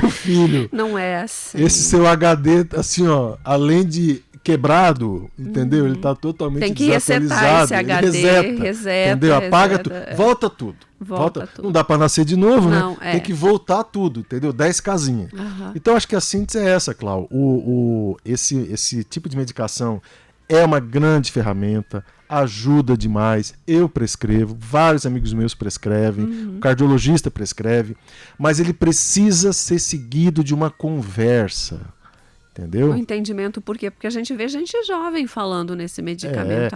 filho. Não é assim. Esse seu HD, assim, ó, além de quebrado, entendeu? Ele tá totalmente tem que desatualizado. Resetar esse HD, reseta, entendeu? Apaga tudo. Volta tudo. Volta. Não dá para nascer de novo, não, né? Tem que voltar tudo, entendeu? 10 casinhas. Então acho que a síntese é essa, Cláudio. Esse tipo de medicação é uma grande ferramenta, ajuda demais. Eu prescrevo, vários amigos meus prescrevem, o cardiologista prescreve, mas ele precisa ser seguido de uma conversa. Entendeu? O entendimento por quê? Porque a gente vê gente jovem falando nesse medicamento.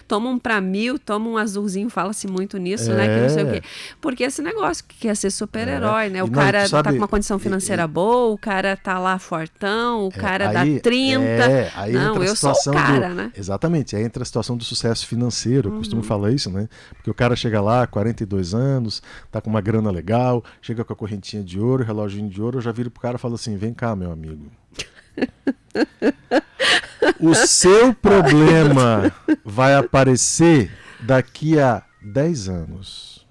Toma um pra 1000, toma um azulzinho, fala-se muito nisso, né? Que não sei o quê. Porque esse negócio que quer ser super-herói, né? O cara tá com uma condição financeira boa, o cara tá lá fortão, o cara dá 30. Aí não, entra a eu sou situação o cara, né? Exatamente, aí entra a situação do sucesso financeiro. Eu costumo falar isso, né? Porque o cara chega lá, 42 anos, tá com uma grana legal, chega com a correntinha de ouro, reloginho de ouro, eu já viro pro cara e falo assim: vem cá, meu amigo. O seu problema vai aparecer daqui a 10 anos.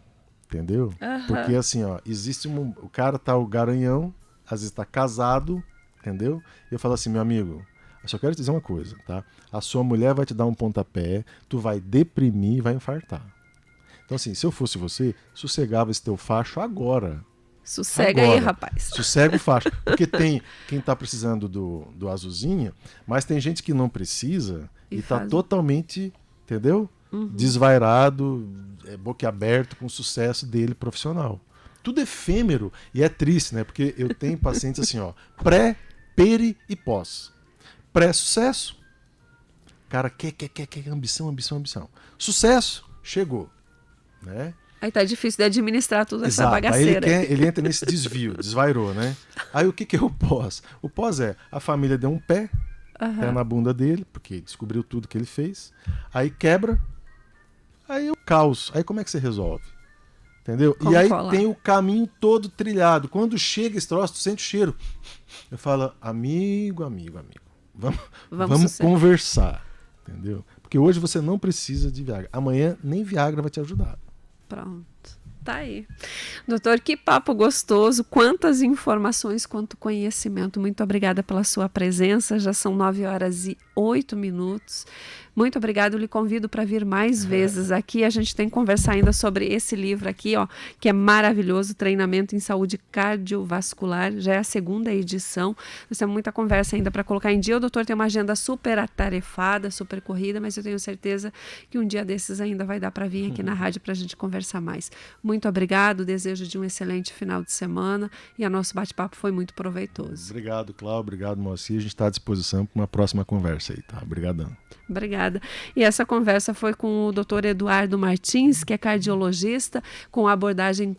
Entendeu? Porque assim, ó, existe o cara tá o garanhão, às vezes tá casado, entendeu? E eu falo assim: meu amigo, eu só quero te dizer uma coisa, tá? A sua mulher vai te dar um pontapé, tu vai deprimir e vai infartar. Então assim, se eu fosse você, sossegava esse teu facho agora. Sossega aí, rapaz. Sossega o facho. Porque tem quem tá precisando do azulzinho, mas tem gente que não precisa e tá totalmente, entendeu? Desvairado, boquiaberto com o sucesso dele profissional. Tudo efêmero e é triste, né? Porque eu tenho pacientes assim, ó, peri e pós. Pré-sucesso, cara quer, ambição. Sucesso, chegou, né? Aí tá difícil de administrar toda essa Exato. bagaceira. Aí ele entra nesse desvio, desvairou, né? Aí o que é o pós? O pós é, a família deu um pé na bunda dele, porque descobriu tudo que ele fez, aí quebra, aí o caos. Aí como é que você resolve? Entendeu? Como e aí colar? tem o caminho todo trilhado. Quando chega esse troço, tu sente o cheiro. Eu falo, amigo, vamos conversar, entendeu? Porque hoje você não precisa de Viagra. Amanhã nem Viagra vai te ajudar. Pronto. Tá aí. Doutor, que papo gostoso, quantas informações, quanto conhecimento. Muito obrigada pela sua presença, já são 9h08. Muito obrigada, eu lhe convido para vir mais vezes aqui. A gente tem que conversar ainda sobre esse livro aqui, ó, que é maravilhoso, Treinamento em Saúde Cardiovascular, já é a 2ª edição. Nós temos muita conversa ainda para colocar em dia. O doutor tem uma agenda super atarefada, super corrida, mas eu tenho certeza que um dia desses ainda vai dar para vir aqui na rádio para a gente conversar mais. Muito obrigado, desejo de um excelente final de semana e o nosso bate-papo foi muito proveitoso. Obrigado, Cláudio, obrigado, Moacir. A gente está à disposição para uma próxima conversa aí, tá? Obrigadão. Obrigada. E essa conversa foi com o Dr. Eduardo Martins, que é cardiologista, com abordagem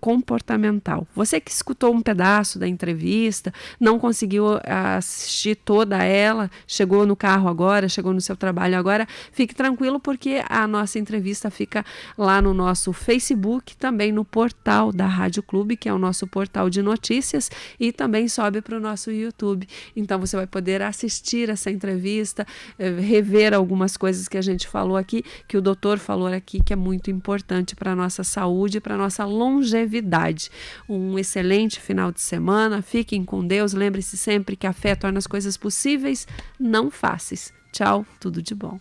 comportamental. Você que escutou um pedaço da entrevista, não conseguiu assistir toda ela, chegou no carro agora, chegou no seu trabalho agora, fique tranquilo porque a nossa entrevista fica lá no nosso Facebook, também no portal da Rádio Clube, que é o nosso portal de notícias, e também sobe para o nosso YouTube. Então você vai poder assistir essa entrevista, rever algumas coisas que a gente falou aqui, que o doutor falou aqui, que é muito importante para a nossa saúde, para a nossa longevidade. Um excelente final de semana, fiquem com Deus, lembre-se sempre que a fé torna as coisas possíveis, não fáceis. Tchau, tudo de bom.